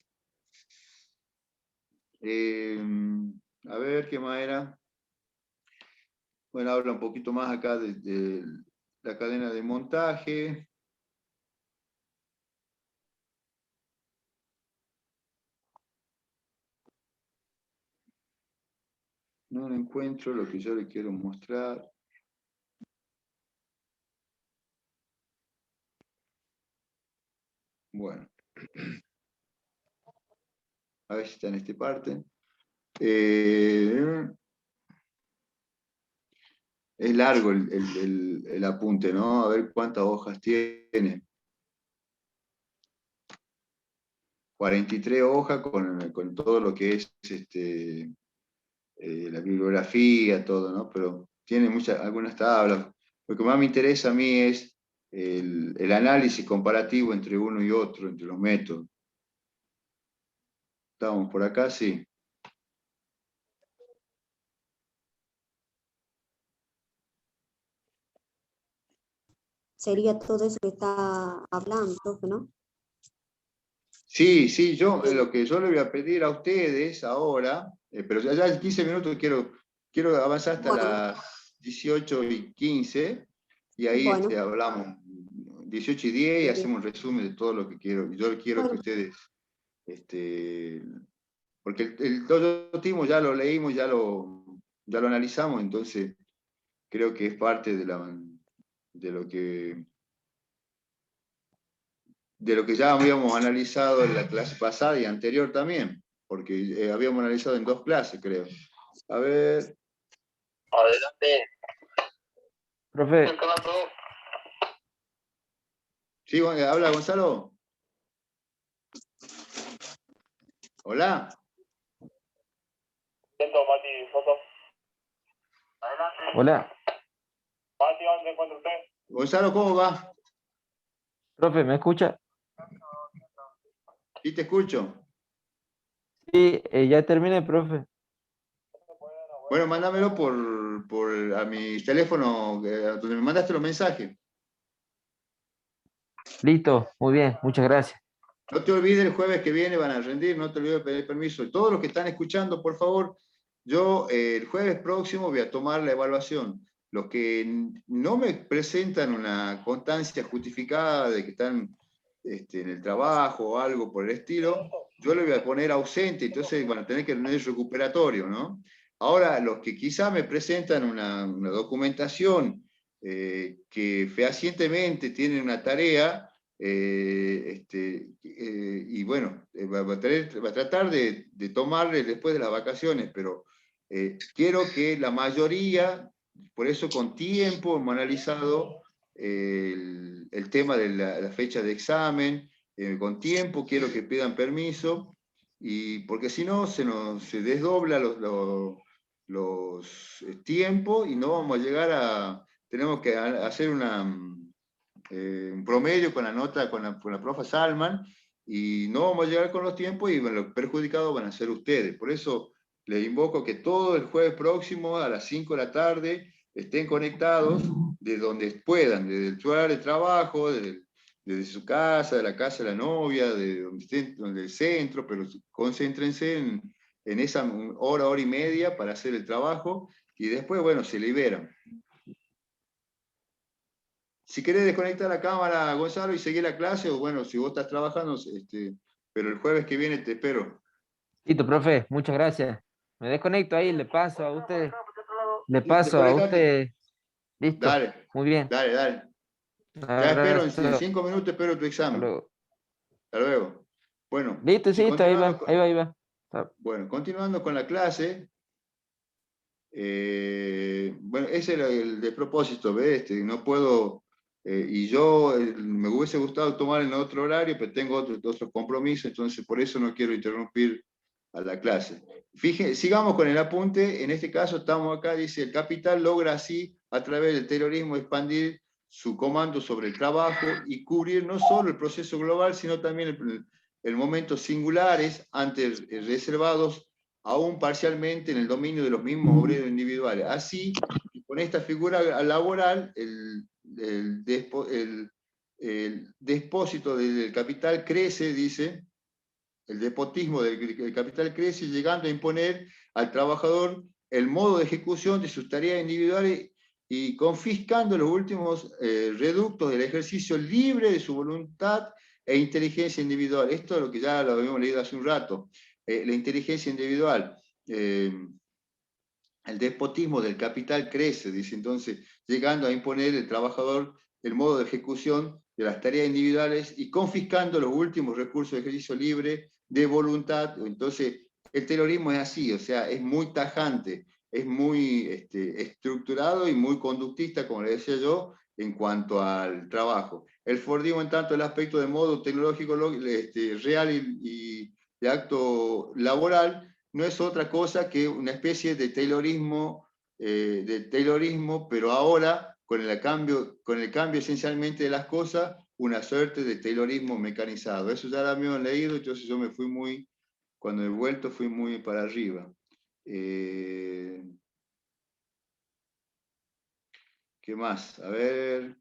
Speaker 1: A ver, ¿qué más era? Bueno, habla un poquito más acá de la cadena de montaje. No encuentro lo que yo le quiero mostrar. Bueno. A ver si está en esta parte. Es largo el apunte, ¿no? A ver cuántas hojas tiene. 43 hojas con todo lo que es la bibliografía, todo, ¿no? Pero tiene algunas tablas. Lo que más me interesa a mí es el análisis comparativo entre uno y otro, entre los métodos. ¿Estamos por acá? Sí.
Speaker 4: sería todo eso que está hablando, profe, ¿no?
Speaker 1: Sí, sí, yo lo que yo le voy a pedir a ustedes ahora, pero ya en 15 minutos quiero avanzar hasta
Speaker 4: Bueno,
Speaker 1: las 18:15 y ahí
Speaker 4: bueno,
Speaker 1: hablamos 18:10 y hacemos un resumen de todo lo que quiero. Yo quiero que
Speaker 4: bueno,
Speaker 1: ustedes, porque el Toyo Timo ya lo leímos, ya lo analizamos, entonces creo que es parte de lo que ya habíamos analizado en la clase pasada y anterior también, porque habíamos analizado en 2 clases, creo. A ver. Adelante.
Speaker 6: Profe,
Speaker 1: Sí, habla Gonzalo. Hola.
Speaker 6: hola.
Speaker 1: Gonzalo, ¿cómo va?
Speaker 6: Profe, ¿me escucha?
Speaker 1: Sí, te escucho.
Speaker 6: Sí, ya terminé, profe.
Speaker 1: Bueno, mándamelo a mi teléfono, donde me mandaste los mensajes.
Speaker 6: Listo, muy bien, muchas gracias.
Speaker 1: No te olvides, el jueves que viene van a rendir, no te olvides de pedir permiso. Todos los que están escuchando, por favor, yo el jueves próximo voy a tomar la evaluación. Los que no me presentan una constancia justificada de que están en el trabajo o algo por el estilo, yo le voy a poner ausente, entonces van a tener que tener recuperatorio, ¿no? Ahora, los que quizá me presentan una documentación que fehacientemente tienen una tarea, y bueno, va a tratar de tomarle después de las vacaciones, pero quiero que la mayoría, por eso con tiempo hemos analizado el tema de la fecha de examen, con tiempo quiero que pidan permiso, y porque si no se desdobla los tiempos y no vamos a llegar tenemos que hacer un promedio con la nota con la profa Salman, y no vamos a llegar con los tiempos y bueno, los perjudicados van a ser ustedes. Por eso les invoco que todo el jueves próximo a las 5 de la tarde estén conectados de donde puedan, desde el lugar de trabajo, desde su casa, de la casa de la novia, de donde estén, donde el centro, pero concéntrense en esa hora y media para hacer el trabajo y después, bueno, se liberan. Si querés desconectar la cámara, Gonzalo, y seguir la clase, o bueno, si vos estás trabajando, pero el jueves que viene te espero.
Speaker 6: Listo, profe, muchas gracias. Me desconecto ahí, le paso a usted. Le
Speaker 1: Sí,
Speaker 6: paso a
Speaker 1: desconectate.
Speaker 6: usted. Listo,
Speaker 1: Dale,
Speaker 6: muy bien.
Speaker 1: dale, dale.
Speaker 6: Un
Speaker 1: Ya espero, en
Speaker 6: abrazo.
Speaker 1: 5 minutos espero tu
Speaker 6: Hasta
Speaker 1: examen.
Speaker 6: luego.
Speaker 1: Hasta luego. Bueno,
Speaker 6: Listo,
Speaker 1: si
Speaker 6: sí, está, ahí
Speaker 1: continuando
Speaker 6: va, ahí
Speaker 1: con,
Speaker 6: va, ahí va. Está.
Speaker 1: bueno, continuando con la clase, bueno, ese era el despropósito, ¿ves? No puedo, y yo me hubiese gustado tomar en otro horario, pero tengo otros compromisos, entonces por eso no quiero interrumpir a la clase. Fíjense, sigamos con el apunte, en este caso estamos acá, dice, el capital logra así, a través del terrorismo, expandir su comando sobre el trabajo y cubrir no solo el proceso global, sino también el momentos singulares, antes reservados aún parcialmente en el dominio de los mismos obreros individuales. Así, con esta figura laboral, el despósito del capital crece, dice, el despotismo del capital crece, llegando a imponer al trabajador el modo de ejecución de sus tareas individuales y confiscando los últimos reductos del ejercicio libre de su voluntad e inteligencia individual. Esto es lo que ya lo habíamos leído hace un rato. La inteligencia individual. El despotismo del capital crece, dice entonces, llegando a imponer al trabajador el modo de ejecución de las tareas individuales y confiscando los últimos recursos de ejercicio libre de voluntad. Entonces, el terrorismo es así, o sea, es muy tajante, es muy estructurado y muy conductista, como le decía yo, en cuanto al trabajo. El Fordismo, en tanto, el aspecto de modo tecnológico real y de acto laboral, no es otra cosa que una especie de Taylorismo, pero ahora con el cambio esencialmente de las cosas, una suerte de Taylorismo mecanizado. Eso ya lo habíamos leído, entonces yo cuando he vuelto fui muy para arriba. ¿Qué más? A ver.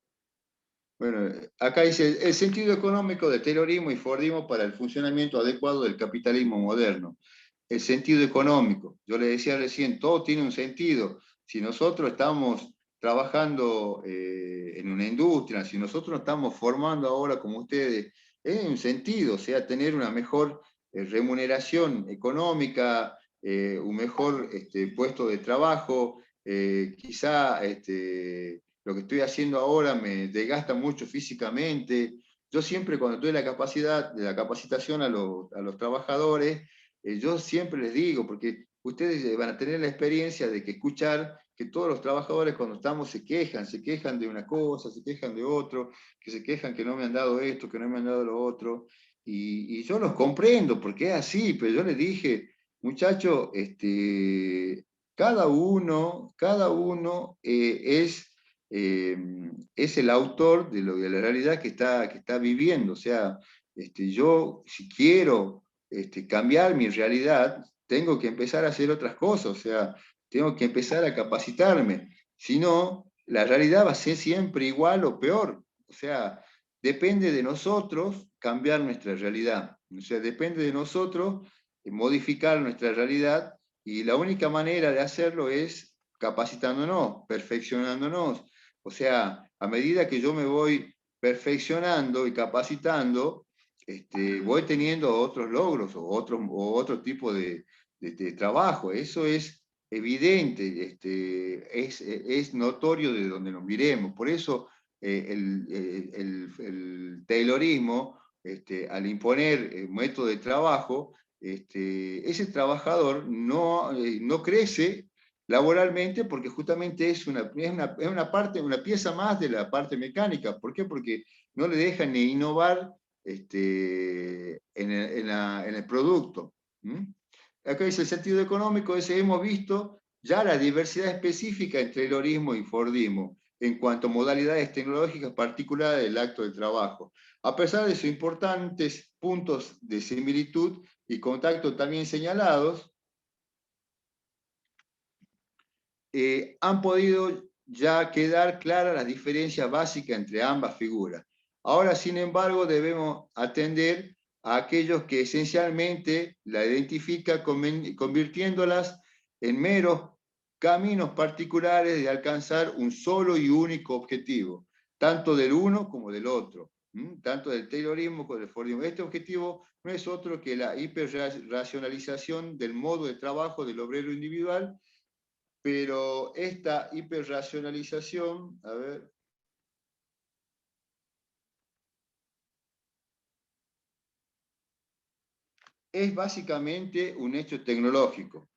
Speaker 1: Bueno, acá dice, el sentido económico del terrorismo y Fordismo para el funcionamiento adecuado del capitalismo moderno. El sentido económico. Yo le decía recién, todo tiene un sentido. Si nosotros estamos trabajando en una industria, si nosotros nos estamos formando ahora como ustedes, es un sentido, o sea, tener una mejor remuneración económica, un mejor puesto de trabajo, quizá lo que estoy haciendo ahora me desgasta mucho físicamente. Yo siempre cuando doy la capacidad, de la capacitación a los trabajadores, yo siempre les digo, porque ustedes van a tener la experiencia de que escuchar que todos los trabajadores cuando estamos se quejan de una cosa, se quejan de otro, que se quejan que no me han dado esto, que no me han dado lo otro, y yo los comprendo, porque es así, pero yo les dije, muchachos, cada uno eh, es el autor de la realidad que está viviendo, o sea, yo si quiero cambiar mi realidad, tengo que empezar a hacer otras cosas, o sea, tengo que empezar a capacitarme. Si no, la realidad va a ser siempre igual o peor. O sea, depende de nosotros cambiar nuestra realidad. O sea, depende de nosotros modificar nuestra realidad y la única manera de hacerlo es capacitándonos, perfeccionándonos. O sea, a medida que yo me voy perfeccionando y capacitando, voy teniendo otros logros o otro tipo de trabajo. Eso es evidente, es notorio de donde nos miremos. Por eso el Taylorismo, al imponer método de trabajo, ese trabajador no crece laboralmente porque justamente es una parte, una pieza más de la parte mecánica. ¿Por qué? Porque no le dejan ni innovar en el producto. ¿Mm? Acá dice el sentido económico, hemos visto ya la diversidad específica entre Taylorismo y Fordismo en cuanto a modalidades tecnológicas particulares del acto de trabajo. A pesar de sus importantes puntos de similitud y contacto también señalados, han podido ya quedar claras las diferencias básicas entre ambas figuras. Ahora, sin embargo, debemos atender a aquellos que esencialmente la identifican convirtiéndolas en meros caminos particulares de alcanzar un solo y único objetivo, tanto del uno como del otro, tanto del Taylorismo como del Fordismo. Este objetivo no es otro que la hiperracionalización del modo de trabajo del obrero individual, pero esta hiperracionalización, a ver, es básicamente un hecho tecnológico,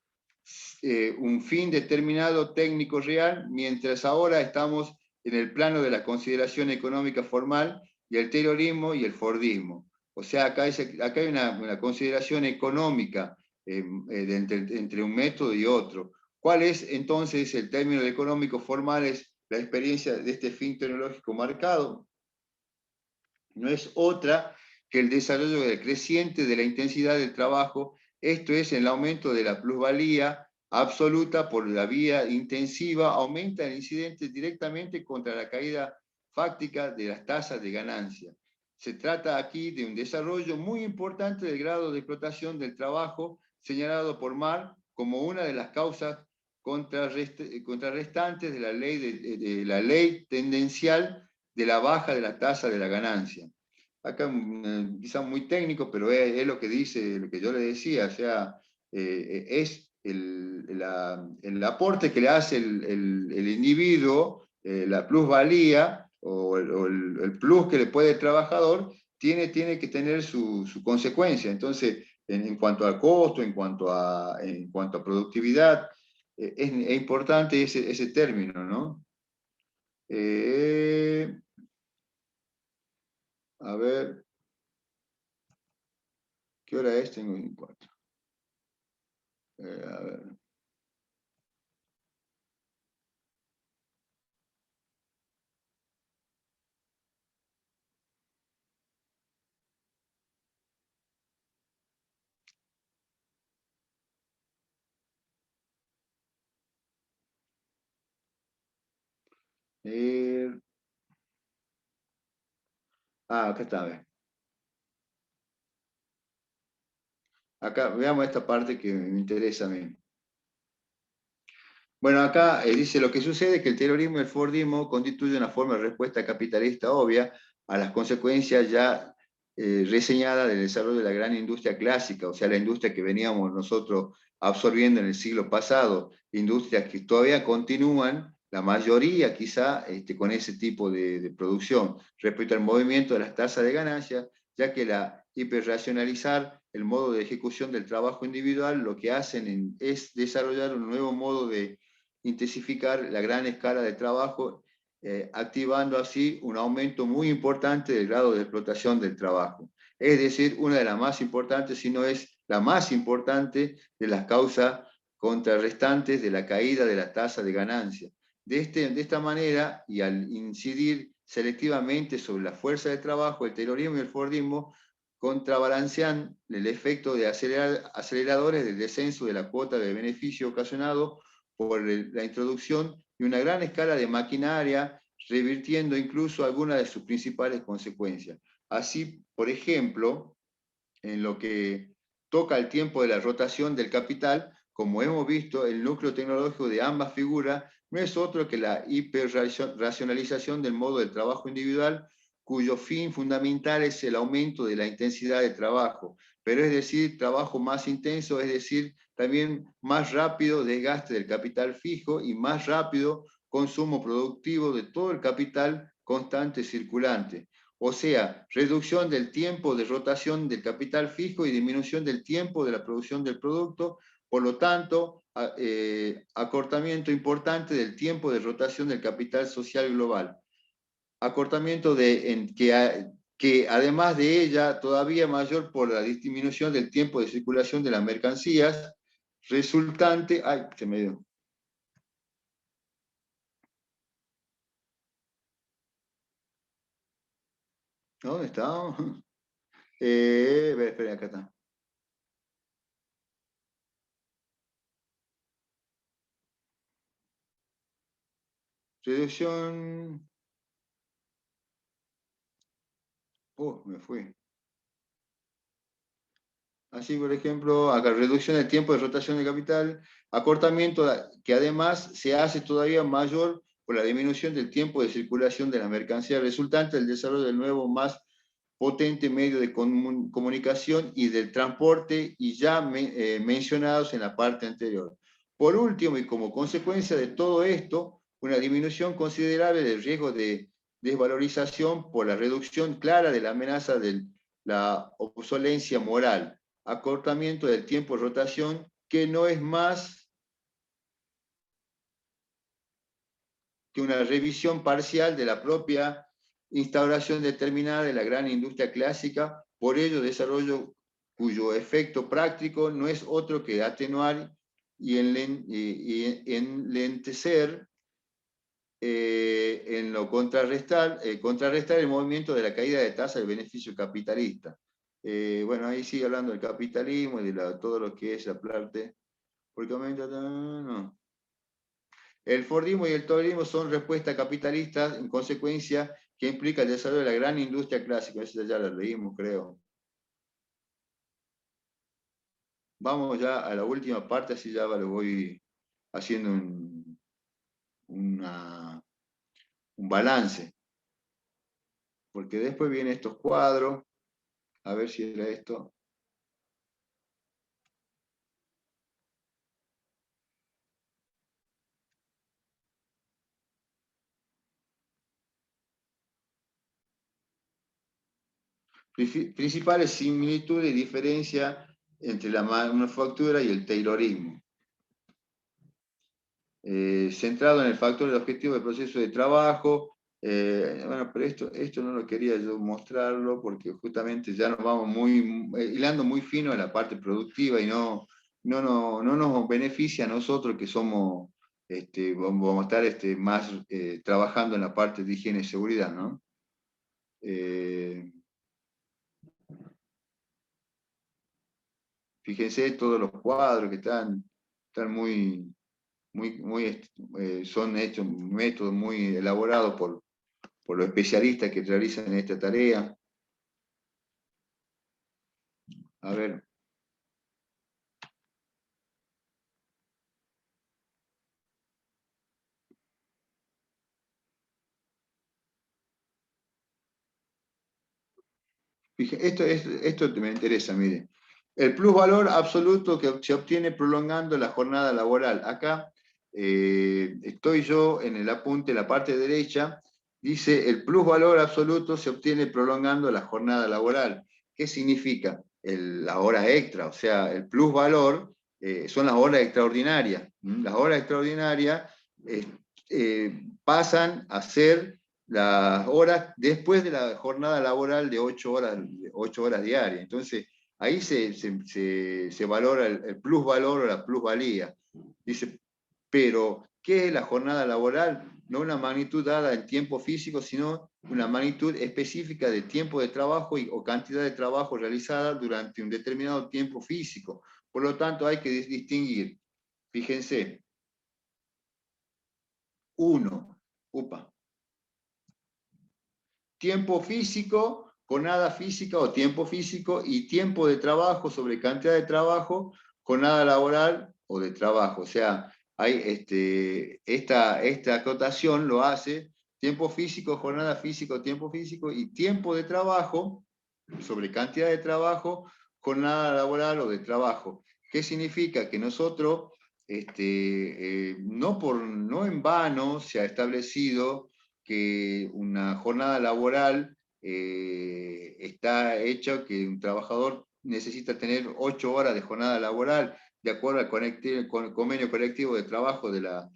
Speaker 1: un fin determinado técnico real, mientras ahora estamos en el plano de la consideración económica formal y el Taylorismo y el Fordismo. O sea, acá hay una consideración económica entre un método y otro. ¿Cuál es entonces el término económico formal? Es la experiencia de este fin tecnológico marcado. No es otra que el desarrollo creciente de la intensidad del trabajo, esto es, el aumento de la plusvalía absoluta por la vía intensiva, aumenta el incidente directamente contra la caída fáctica de las tasas de ganancia. Se trata aquí de un desarrollo muy importante del grado de explotación del trabajo, señalado por Marx como una de las causas contrarrestantes de la ley tendencial de la baja de la tasa de la ganancia. Acá quizá muy técnico, pero es lo que dice, lo que yo le decía, o sea, es el aporte que le hace el individuo, la plusvalía o el plus que le puede el trabajador, tiene que tener su consecuencia. Entonces, en cuanto al costo, en cuanto a productividad, es importante ese término, ¿no? A ver, ¿qué hora es? Tengo un cuarto. A ver. Eh, Ah, acá está, ve. Acá, veamos esta parte que me interesa a mí. Bueno, acá dice, lo que sucede es que el terrorismo y el Fordismo constituyen una forma de respuesta capitalista obvia a las consecuencias ya reseñadas del desarrollo de la gran industria clásica, o sea, la industria que veníamos nosotros absorbiendo en el siglo pasado, industrias que todavía continúan, la mayoría quizá con ese tipo de producción, respecto al movimiento de las tasas de ganancia, ya que la hiperracionalizar el modo de ejecución del trabajo individual, lo que hacen es desarrollar un nuevo modo de intensificar la gran escala de trabajo, activando así un aumento muy importante del grado de explotación del trabajo. Es decir, una de las más importantes, si no es la más importante, de las causas contrarrestantes de la caída de la tasa de ganancia. De esta manera, y al incidir selectivamente sobre la fuerza de trabajo, el terrorismo y el Fordismo contrabalancean el efecto de aceleradores del descenso de la cuota de beneficio ocasionado por la introducción de una gran escala de maquinaria, revirtiendo incluso algunas de sus principales consecuencias. Así, por ejemplo, en lo que toca el tiempo de la rotación del capital, como hemos visto, el núcleo tecnológico de ambas figuras no es otro que la hiperracionalización del modo de trabajo individual, cuyo fin fundamental es el aumento de la intensidad de trabajo, pero es decir, trabajo más intenso, es decir, también más rápido desgaste del capital fijo y más rápido consumo productivo de todo el capital constante circulante. O sea, reducción del tiempo de rotación del capital fijo y disminución del tiempo de la producción del producto, por lo tanto, acortamiento importante del tiempo de rotación del capital social global. Acortamiento que además de ella, todavía mayor por la disminución del tiempo de circulación de las mercancías, resultante, ay, se me dio. ¿Dónde está? Espera, acá está. Reducción. Me fui. Así, por ejemplo, acá reducción del tiempo de rotación de capital, acortamiento que además se hace todavía mayor por la disminución del tiempo de circulación de la mercancía resultante del desarrollo del nuevo más potente medio de comunicación y del transporte y ya mencionados en la parte anterior. Por último, y como consecuencia de todo esto, una disminución considerable del riesgo de desvalorización por la reducción clara de la amenaza de la obsolencia moral, acortamiento del tiempo de rotación, que no es más que una revisión parcial de la propia instauración determinada de la gran industria clásica, por ello desarrollo cuyo efecto práctico no es otro que atenuar y enlentecer en lo contrarrestar el movimiento de la caída de tasa del beneficio capitalista. Bueno, ahí sigue hablando del capitalismo y de todo lo que es la parte. Porque no. El Fordismo y el Toblismo son respuestas capitalistas, en consecuencia, que implica el desarrollo de la gran industria clásica. Eso ya lo leímos, creo. Vamos ya a la última parte, así ya lo voy haciendo un balance. Porque después vienen estos cuadros. A ver si era esto. Principales similitudes y diferencias entre la manufactura y el taylorismo. Centrado en el factor del objetivo del proceso de trabajo. Bueno, pero esto no lo quería yo mostrarlo porque justamente ya nos vamos hilando muy fino en la parte productiva y no nos beneficia a nosotros que somos, vamos a estar más trabajando en la parte de higiene y seguridad, ¿no? Fíjense todos los cuadros que están son hechos métodos muy elaborados por los especialistas que realizan esta tarea. A ver. Esto me interesa, mire. El plusvalor absoluto que se obtiene prolongando la jornada laboral. Acá estoy yo en el apunte, la parte derecha, dice el plusvalor absoluto se obtiene prolongando la jornada laboral. ¿Qué significa? La hora extra, o sea, el plusvalor son las horas extraordinarias. Las horas extraordinarias pasan a ser las horas después de la jornada laboral de 8 horas diarias. Entonces, ahí se valora el plusvalor o la plusvalía. Dice, pero, ¿qué es la jornada laboral? No una magnitud dada en tiempo físico, sino una magnitud específica de tiempo de trabajo o cantidad de trabajo realizada durante un determinado tiempo físico. Por lo tanto, hay que distinguir. Fíjense. 1. Tiempo físico, jornada física o tiempo físico, y tiempo de trabajo sobre cantidad de trabajo, jornada laboral o de trabajo. O sea, hay esta acotación lo hace tiempo físico, jornada físico, tiempo físico, y tiempo de trabajo sobre cantidad de trabajo, jornada laboral o de trabajo. ¿Qué significa? Que nosotros, no en vano se ha establecido que una jornada laboral está hecha que un trabajador necesita tener 8 horas de jornada laboral, de acuerdo al convenio colectivo de trabajo de la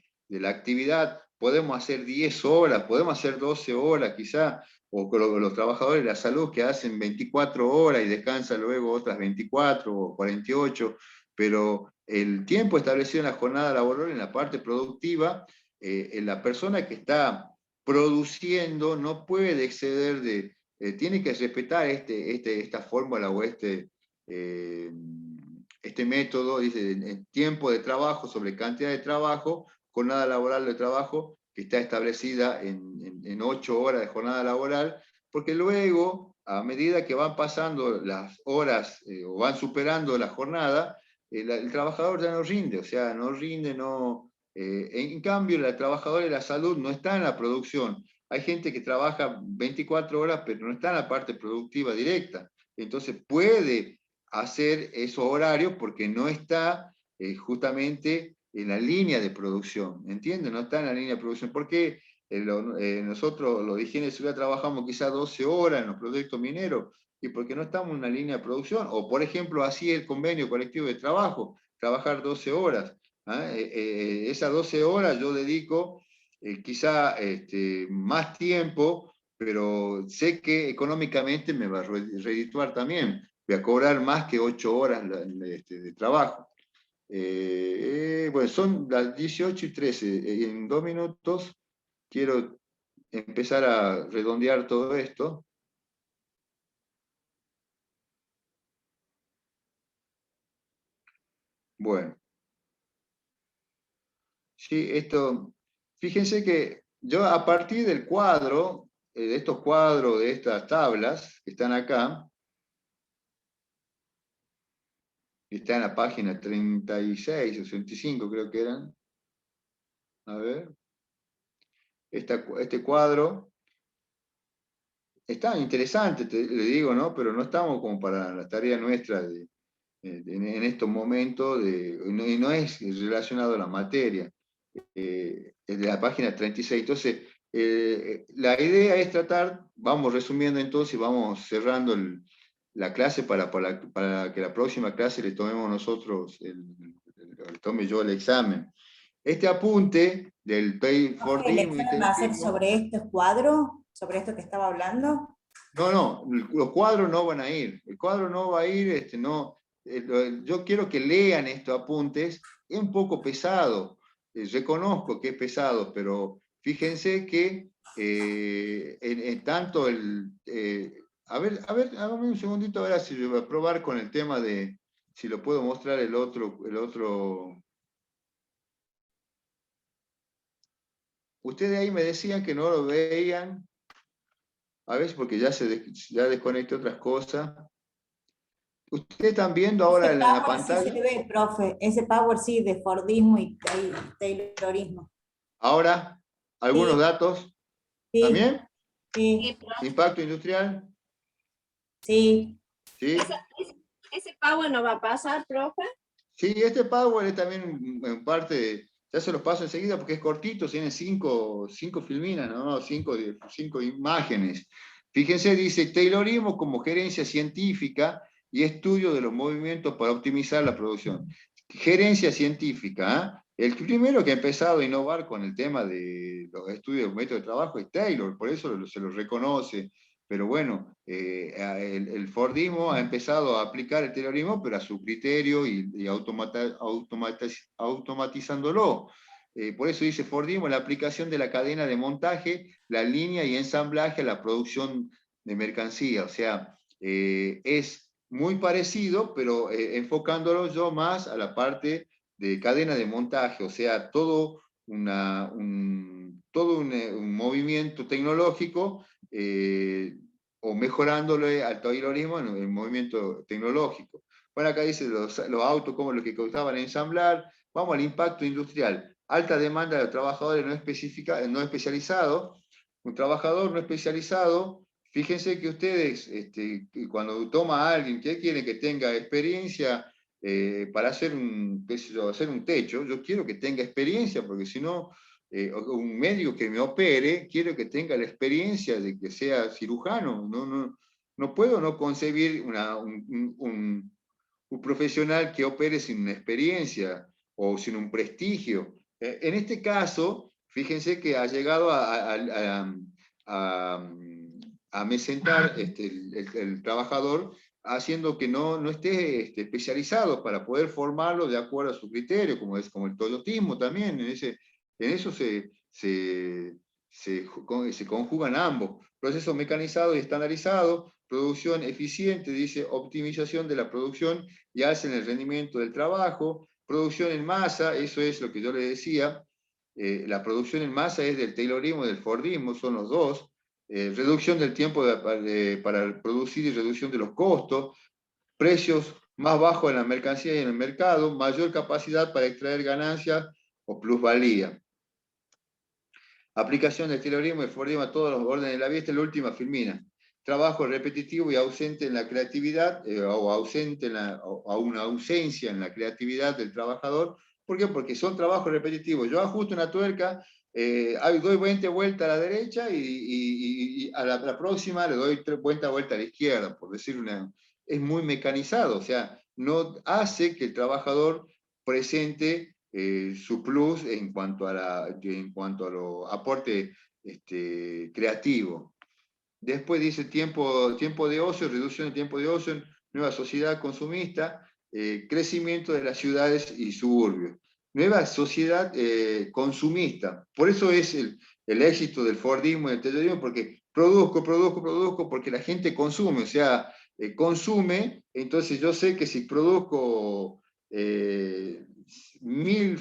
Speaker 1: actividad. Podemos hacer 10 horas, podemos hacer 12 horas quizá, o los trabajadores de la salud que hacen 24 horas y descansan luego otras 24 o 48, pero el tiempo establecido en la jornada laboral, en la parte productiva, en la persona que está produciendo no puede exceder tiene que respetar esta fórmula o este método, dice, tiempo de trabajo sobre cantidad de trabajo, jornada laboral de trabajo, que está establecida en 8 horas de jornada laboral, porque luego, a medida que van pasando las horas o van superando la jornada, el trabajador ya no rinde, o sea, no rinde, no... en cambio, el trabajador de la salud no está en la producción. Hay gente que trabaja 24 horas, pero no está en la parte productiva directa. Entonces puede hacer esos horarios porque no está justamente en la línea de producción. ¿Entienden? No está en la línea de producción. Porque nosotros, los de higiene de seguridad, trabajamos quizás 12 horas en los proyectos mineros y porque no estamos en una línea de producción. O, por ejemplo, así el convenio colectivo de trabajo, trabajar 12 horas. Esas 12 horas yo dedico quizá más tiempo, pero sé que económicamente me va a redituar también. Voy a cobrar más que 8 horas de trabajo. Bueno, son las 18:13. En 2 minutos quiero empezar a redondear todo esto. Bueno. Sí, fíjense que yo a partir del cuadro, de estos cuadros, de estas tablas que están acá, que está en la página 36 o 65 creo que eran, a ver, este cuadro, está interesante, le digo, ¿no? Pero no estamos como para la tarea nuestra en estos momentos, y no es relacionado a la materia. Es de la página 36. Entonces, la idea es tratar, vamos resumiendo entonces, vamos cerrando la clase para que la próxima clase le tomemos nosotros, tome yo el examen. Este apunte del Pay for
Speaker 7: ¿El
Speaker 1: Team
Speaker 7: examen va a ser sobre estos cuadros? ¿Sobre esto que estaba hablando?
Speaker 1: No, los cuadros no van a ir. El cuadro no va a ir, no. Yo quiero que lean estos apuntes. Es un poco pesado. Reconozco que es pesado, pero fíjense que en tanto a ver, hágame un segundito, a ver si yo voy a probar con el tema de si lo puedo mostrar el otro. Ustedes ahí me decían que no lo veían. A ver, porque ya desconecté otras cosas. ¿Ustedes están viendo ahora
Speaker 7: Ese
Speaker 1: en la
Speaker 7: Power sí se
Speaker 1: pantalla?
Speaker 7: ve, profe. Ese Power sí, de Fordismo y Taylorismo.
Speaker 1: Ahora, algunos
Speaker 7: Sí,
Speaker 1: datos
Speaker 7: sí,
Speaker 1: también.
Speaker 7: sí,
Speaker 1: Impacto industrial,
Speaker 7: sí.
Speaker 1: ¿sí?
Speaker 5: Ese pago no va a pasar, profe.
Speaker 1: Sí, este Power es también en parte, ya se los paso enseguida porque es cortito, tiene cinco filminas, ¿no? Cinco imágenes. Fíjense, dice, Taylorismo como gerencia científica y estudio de los movimientos para optimizar la producción. Gerencia científica, ¿eh? El primero que ha empezado a innovar con el tema de los estudios de método de trabajo es Taylor, por eso se lo reconoce. Pero bueno, el Fordismo ha empezado a aplicar el Taylorismo, pero a su criterio y automatizándolo. Por eso dice Fordismo, la aplicación de la cadena de montaje, la línea y ensamblaje a la producción de mercancía. O sea, es muy parecido, pero enfocándolo yo más a la parte de cadena de montaje, o sea, todo un movimiento tecnológico o mejorándole al taylorismo en el movimiento tecnológico. Bueno, acá dice los autos como los que costaban ensamblar. Vamos al impacto industrial. Alta demanda de trabajadores no especializados. Un trabajador no especializado, fíjense que ustedes, cuando toma a alguien que quiere que tenga experiencia para hacer hacer un techo, yo quiero que tenga experiencia, porque si no, un médico que me opere, quiero que tenga la experiencia de que sea cirujano. No puedo no concebir un profesional que opere sin una experiencia o sin un prestigio. En este caso, fíjense que ha llegado a mesentar el trabajador, haciendo que no esté especializado para poder formarlo de acuerdo a su criterio, como el toyotismo también. En eso se conjugan ambos. Proceso mecanizado y estandarizado, producción eficiente, dice optimización de la producción y hacen el rendimiento del trabajo. Producción en masa, eso es lo que yo le decía. La producción en masa es del Taylorismo y del Fordismo, son los dos. Reducción del tiempo para producir y reducción de los costos. Precios más bajos en la mercancía y en el mercado. Mayor capacidad para extraer ganancias o plusvalía. Aplicación del Taylorismo y el Fordismo a todos los órdenes de la vida. Esta es la última filmina. Trabajo repetitivo y ausente en la creatividad, o una ausencia en la creatividad del trabajador. ¿Por qué? Porque son trabajos repetitivos. Yo ajusto una tuerca, doy 20 vueltas a la derecha y a la próxima le doy 20 vueltas a la izquierda, por decir es muy mecanizado, o sea, no hace que el trabajador presente su plus en cuanto a lo aporte creativo. Después dice tiempo de ocio, reducción del tiempo de ocio, nueva sociedad consumista, crecimiento de las ciudades y suburbios. Nueva sociedad consumista. Por eso es el éxito del Fordismo y del Taylorismo, porque produzco, porque la gente consume, o sea, consume. Entonces yo sé que si produzco 1000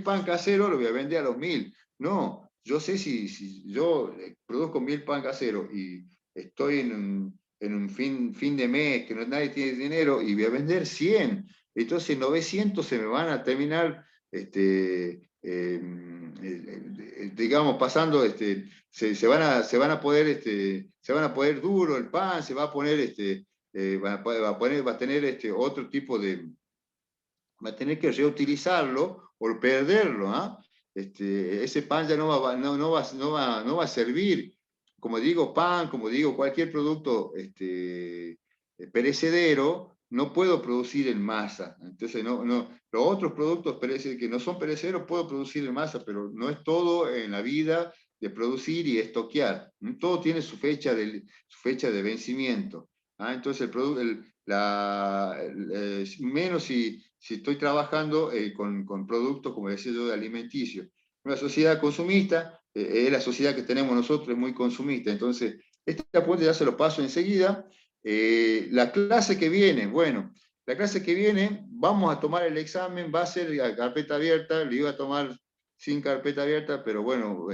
Speaker 1: pan casero, lo voy a vender a los 1000. No, yo sé si yo produzco 1000 pan casero y estoy en un fin de mes que nadie tiene dinero y voy a vender 100, entonces 900 se me van a terminar, digamos, pasando, se van a poder duro el pan, se va a poner, va a tener otro tipo va a tener que reutilizarlo o perderlo, ¿ah? Ese pan ya no va a servir. Como digo, pan, como digo, cualquier producto perecedero, no puedo producir en masa. Entonces, los otros productos que no son perecederos puedo producir en masa, pero no es todo en la vida de producir y estoquear. Todo tiene su fecha de vencimiento. ¿Ah? Entonces, menos si estoy trabajando con productos, como decía yo, de alimenticios. Una sociedad consumista, la sociedad que tenemos nosotros es muy consumista, entonces este apunte ya se lo paso enseguida. La clase que viene, bueno, la clase que viene vamos a tomar el examen, va a ser a carpeta abierta, lo iba a tomar sin carpeta abierta, pero bueno,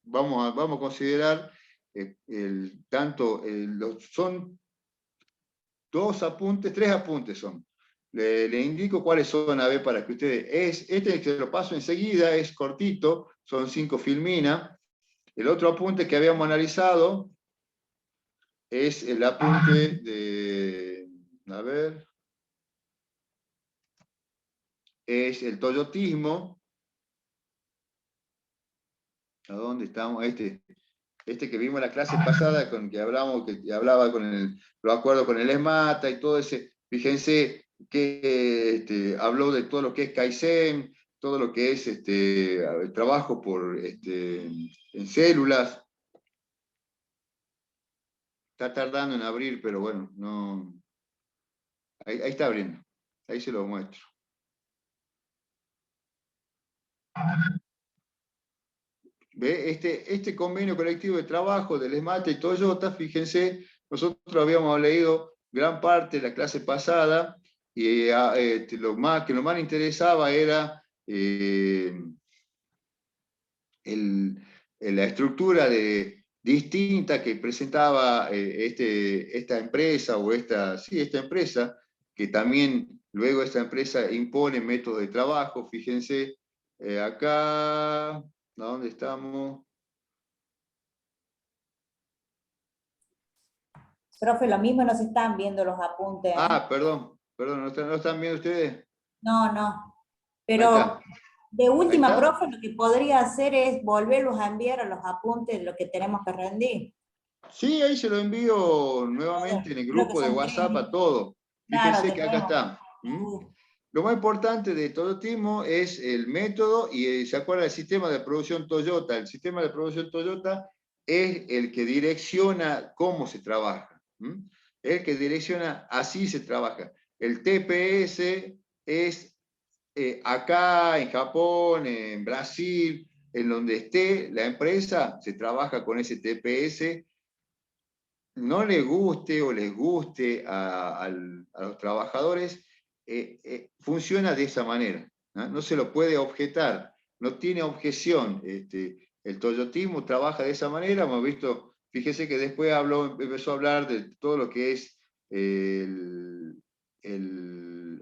Speaker 1: vamos a considerar son 2 apuntes, 3 apuntes son. Le indico cuáles son, a ver, para que ustedes... Este que lo paso enseguida, es cortito, son 5 filminas. El otro apunte que habíamos analizado es el apunte de... A ver... Es el toyotismo. ¿A dónde estamos? Este que vimos en la clase pasada, con que hablamos, que hablaba con los acuerdos con el ESMATA y todo ese, fíjense que habló de todo lo que es Kaizen, todo lo que es el trabajo en células. Está tardando en abrir, pero bueno, no. Ahí está abriendo. Ahí se lo muestro. ¿Ve? Este convenio colectivo de trabajo del ESMATA y Toyota, fíjense, nosotros habíamos leído gran parte de la clase pasada y lo que nos más interesaba era la estructura distinta que presentaba esta empresa, esta empresa, que también luego esta empresa impone métodos de trabajo. Fíjense, acá... ¿Dónde estamos?
Speaker 7: Profe, lo mismo no se están viendo los apuntes.
Speaker 1: Perdón, ¿no están viendo ustedes?
Speaker 7: No.
Speaker 1: Ahí
Speaker 7: Pero
Speaker 1: está.
Speaker 7: de última,
Speaker 1: Ahí está.
Speaker 7: profe, lo que podría hacer es volverlos a enviar a los apuntes de lo que tenemos que rendir.
Speaker 1: Sí, ahí se lo envío nuevamente en el
Speaker 7: Creo que
Speaker 1: grupo de
Speaker 7: son
Speaker 1: WhatsApp
Speaker 7: 3.
Speaker 1: a todos.
Speaker 7: Claro,
Speaker 1: Fíjense que acá
Speaker 7: tenemos.
Speaker 1: está. Lo más importante de Toyotismo es el método y se acuerda del sistema de producción Toyota. El sistema de producción Toyota es el que direcciona cómo se trabaja. El que direcciona, así se trabaja. El TPS es acá, en Japón, en Brasil, en donde esté la empresa, se trabaja con ese TPS. No le guste o les guste a los trabajadores, funciona de esa manera. No se lo puede objetar, no tiene objeción. El toyotismo trabaja de esa manera. Hemos visto, fíjese que después empezó a hablar de todo lo que es el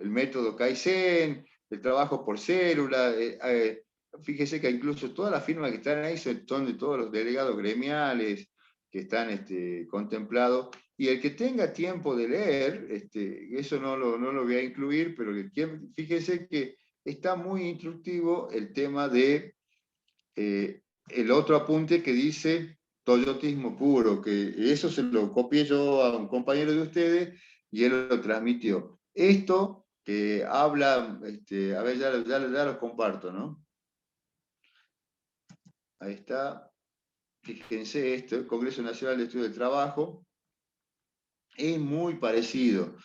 Speaker 1: método Kaizen, el trabajo por célula. Fíjese que incluso todas las firmas que están ahí son de todos los delegados gremiales que están contemplados, y el que tenga tiempo de leer, eso no lo voy a incluir, pero fíjese que está muy instructivo el tema de el otro apunte que dice toyotismo puro, que eso se lo copié yo a un compañero de ustedes y él lo transmitió. Esto que habla, a ver, ya lo comparto, ¿no? Ahí está. Fíjense esto, el Congreso Nacional de Estudio del Trabajo, es muy parecido,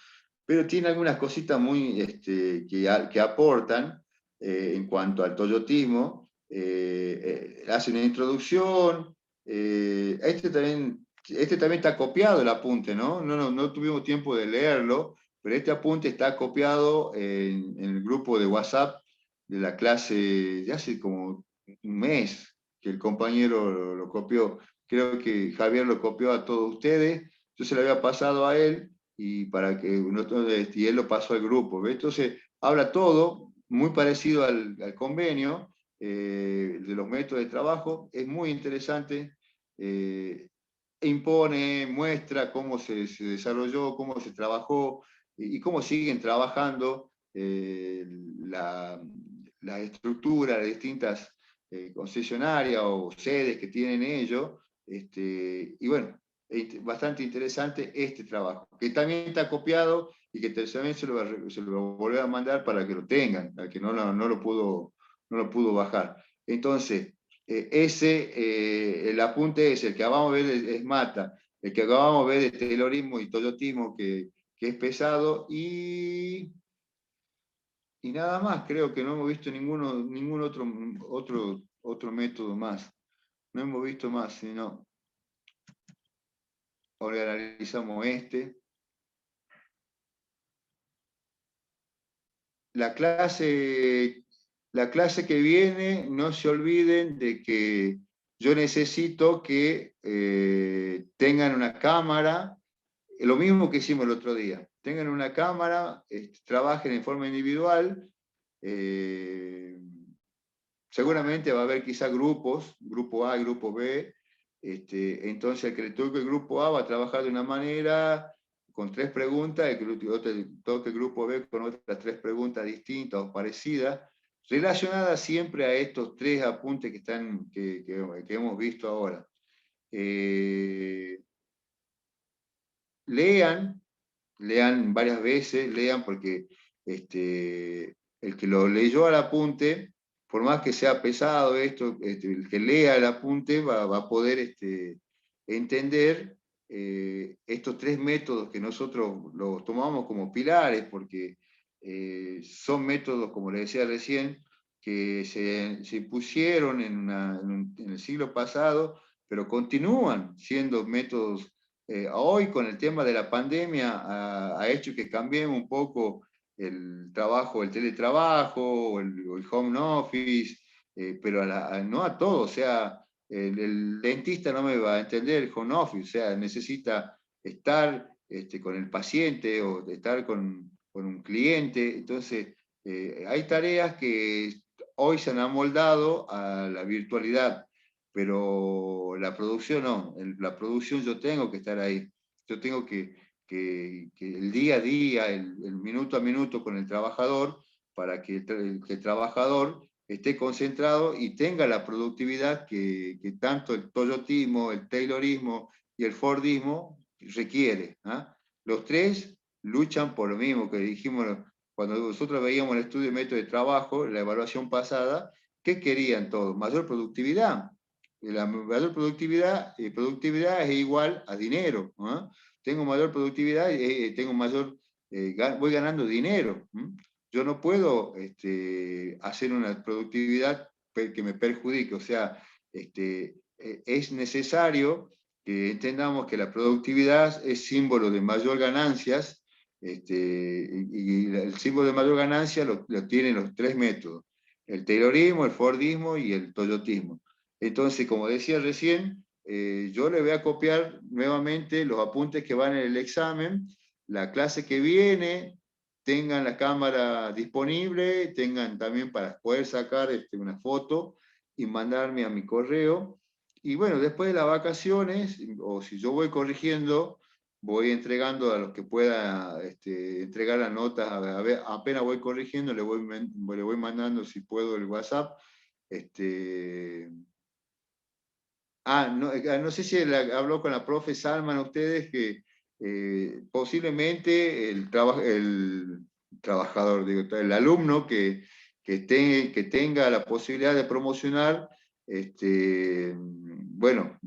Speaker 1: pero tiene algunas cositas muy que aportan en cuanto al toyotismo. Hace una introducción. Este también está copiado el apunte, ¿no? No tuvimos tiempo de leerlo, pero este apunte está copiado en el grupo de WhatsApp de la clase de hace como un mes que el compañero lo copió. Creo que Javier lo copió a todos ustedes. Yo se lo había pasado a él y y él lo pasó al grupo. ¿Ves? Entonces, habla todo muy parecido al convenio de los métodos de trabajo. Es muy interesante. Impone, muestra cómo se desarrolló, cómo se trabajó y cómo siguen trabajando la estructura, las distintas concesionarias o sedes que tienen ellos. Y bueno, bastante interesante este trabajo, que también está copiado y que también se lo volví a mandar para que lo tengan, al que no lo pudo bajar. Entonces, el apunte es el que acabamos de ver es Mata, el que acabamos de ver de Taylorismo y toyotismo, que es pesado, y nada más. Creo que no hemos visto ningún otro método más. No hemos visto más, sino ahora analizamos La clase que viene, no se olviden de que yo necesito que tengan una cámara, lo mismo que hicimos el otro día, tengan una cámara, trabajen en forma individual, seguramente va a haber quizá grupos, grupo A y grupo B, entonces el que le toque el grupo A va a trabajar de una manera, con 3 preguntas, el que le toque el grupo B con otras 3 preguntas distintas o parecidas, relacionadas siempre a estos 3 apuntes que hemos visto ahora. Lean varias veces, lean porque el que lo leyó al apunte, por más que sea pesado esto, el que lea el apunte va a poder entender estos 3 métodos que nosotros los tomamos como pilares, porque son métodos, como le decía recién, que se pusieron en el siglo pasado, pero continúan siendo métodos. Hoy con el tema de la pandemia ha hecho que cambiemos un poco el trabajo, el teletrabajo, o el home office, pero no a todo, o sea, el dentista no me va a entender el home office, o sea, necesita estar con el paciente o estar con un cliente, entonces hay tareas que hoy se han amoldado a la virtualidad, pero la producción no, la producción yo tengo que estar ahí, yo tengo que el día a día, el minuto a minuto con el trabajador, para que el trabajador esté concentrado y tenga la productividad que tanto el toyotismo, el taylorismo y el fordismo requiere. ¿Ah? Los 3 luchan por lo mismo que dijimos cuando nosotros veíamos el estudio de método de trabajo, la evaluación pasada. ¿Qué querían todos? Mayor productividad. La mayor productividad es igual a dinero. ¿Ah? Tengo mayor productividad, voy ganando dinero. Yo no puedo hacer una productividad que me perjudique, o sea, es necesario que entendamos que la productividad es símbolo de mayor ganancias, y el símbolo de mayor ganancia lo tienen los 3 métodos, el taylorismo, el fordismo y el toyotismo. Entonces, como decía recién, yo le voy a copiar nuevamente los apuntes que van en el examen, la clase que viene, tengan la cámara disponible, tengan también para poder sacar una foto y mandarme a mi correo. Y bueno, después de las vacaciones, o si yo voy corrigiendo, voy entregando a los que pueda entregar las notas, apenas voy corrigiendo, le voy mandando si puedo el WhatsApp. No sé si habló con la profe Salman ustedes, que posiblemente el trabajador, digo, el alumno que tenga la posibilidad de promocionar, bueno,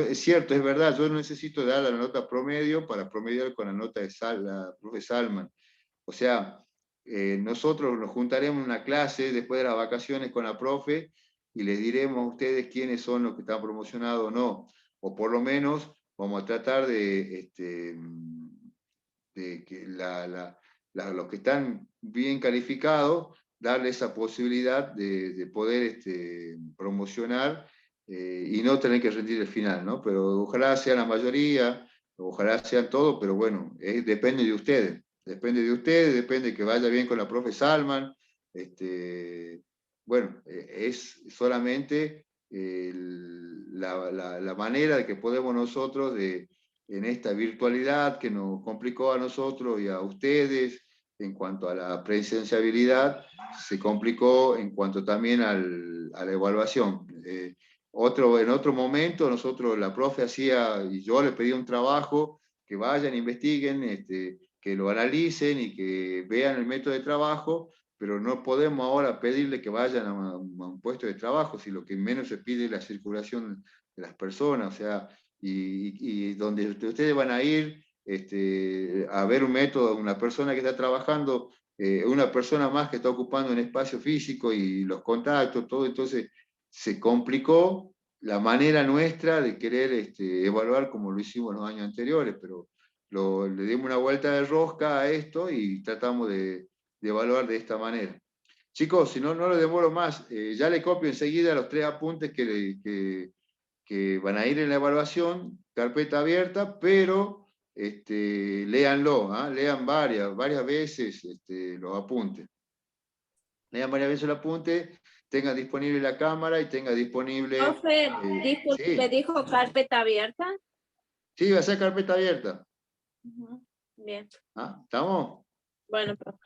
Speaker 1: es cierto, es verdad, yo no necesito dar la nota promedio para promediar con la nota de la profe Salman. O sea, nosotros nos juntaremos en una clase después de las vacaciones con la profe y les diremos a ustedes quiénes son los que están promocionados o no. O por lo menos vamos a tratar de que los que están bien calificados, darle esa posibilidad de poder promocionar y no tener que rendir el final, ¿no? Pero ojalá sea la mayoría, ojalá sean todos, pero bueno, depende de ustedes. Depende de ustedes, depende que vaya bien con la profe Salman. Bueno, es solamente la manera de que podemos nosotros, en esta virtualidad que nos complicó a nosotros y a ustedes en cuanto a la presenciabilidad, se complicó en cuanto también a la evaluación. En otro momento, nosotros, la profe hacía, y yo le pedí un trabajo, que vayan, investiguen, que lo analicen y que vean el método de trabajo, pero no podemos ahora pedirle que vayan a un puesto de trabajo, si lo que menos se pide es la circulación de las personas, o sea, y donde ustedes van a ir a ver un método, una persona que está trabajando, una persona más que está ocupando un espacio físico y los contactos, todo, entonces se complicó la manera nuestra de querer evaluar como lo hicimos los años anteriores, pero le dimos una vuelta de rosca a esto y tratamos de evaluar de esta manera. Chicos, si no, no lo demoro más. Ya le copio enseguida los 3 apuntes que van a ir en la evaluación, carpeta abierta, pero léanlo, ¿ah? Lean varias veces los apuntes. Lean varias veces el apunte, tengan disponible la cámara y tenga disponible...
Speaker 5: Profe, disculpe,
Speaker 1: sí.
Speaker 5: ¿me dijo carpeta abierta?
Speaker 1: Sí, va a ser carpeta abierta.
Speaker 5: Ujú. Bien,
Speaker 1: ¿Ah? ¿Estamos?
Speaker 5: bueno, profe.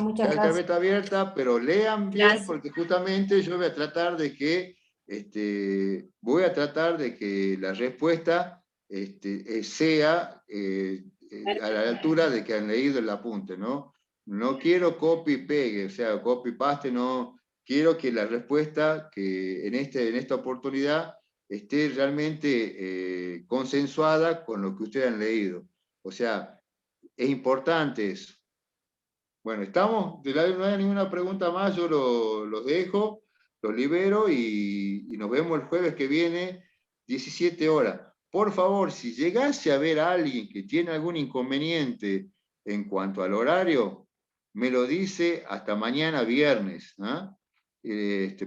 Speaker 7: Muchas
Speaker 1: Ya
Speaker 7: gracias.
Speaker 1: carpeta abierta, pero lean bien,
Speaker 5: Gracias.
Speaker 1: porque justamente yo voy a tratar de que la respuesta sea a la altura de que han leído el apunte, ¿no? No quiero copy y pegue, o sea, copy paste, no. Quiero que la respuesta que en esta oportunidad esté realmente consensuada con lo que ustedes han leído. O sea, es importante eso. Bueno, estamos, no hay ninguna pregunta más, yo los dejo, los libero y nos vemos el jueves que viene, 17 horas. Por favor, si llegase a ver a alguien que tiene algún inconveniente en cuanto al horario, me lo dice hasta mañana viernes, ¿ah?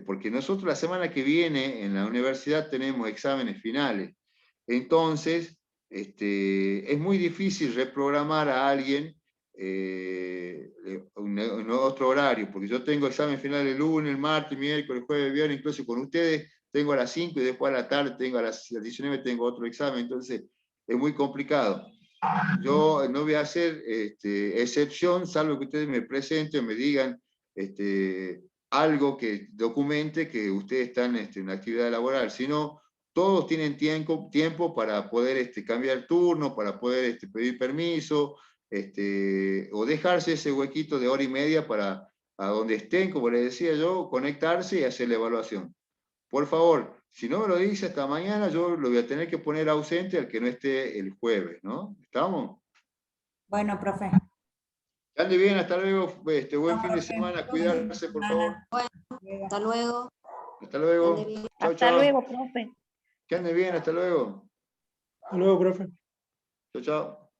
Speaker 1: Porque nosotros la semana que viene en la universidad tenemos exámenes finales. Entonces, es muy difícil reprogramar a alguien en otro horario, porque yo tengo examen final el lunes, el martes, miércoles, jueves, viernes, incluso con ustedes tengo a las 5 y después a la tarde tengo a las 19 tengo otro examen, entonces es muy complicado. Yo no voy a hacer excepción, salvo que ustedes me presenten, me digan algo que documente que ustedes están en la actividad laboral, sino todos tienen tiempo para poder cambiar turno, para poder pedir permiso, o dejarse ese huequito de hora y media para a donde estén, como les decía yo, conectarse y hacer la evaluación. Por favor, si no me lo dice hasta mañana, yo lo voy a tener que poner ausente al que no esté el jueves, ¿no? ¿Estamos?
Speaker 7: Bueno, profe.
Speaker 1: Que ande bien, hasta luego, buen
Speaker 7: No,
Speaker 1: fin de
Speaker 7: profe,
Speaker 1: semana,
Speaker 7: buen fin de
Speaker 1: cuidarse, por favor.
Speaker 7: semana.
Speaker 4: Hasta luego.
Speaker 1: Hasta luego.
Speaker 4: Ande bien.
Speaker 1: Chau,
Speaker 3: Hasta
Speaker 1: chau.
Speaker 3: luego, profe.
Speaker 1: Que ande bien, hasta luego.
Speaker 2: Hasta luego, profe.
Speaker 1: Chau, chau.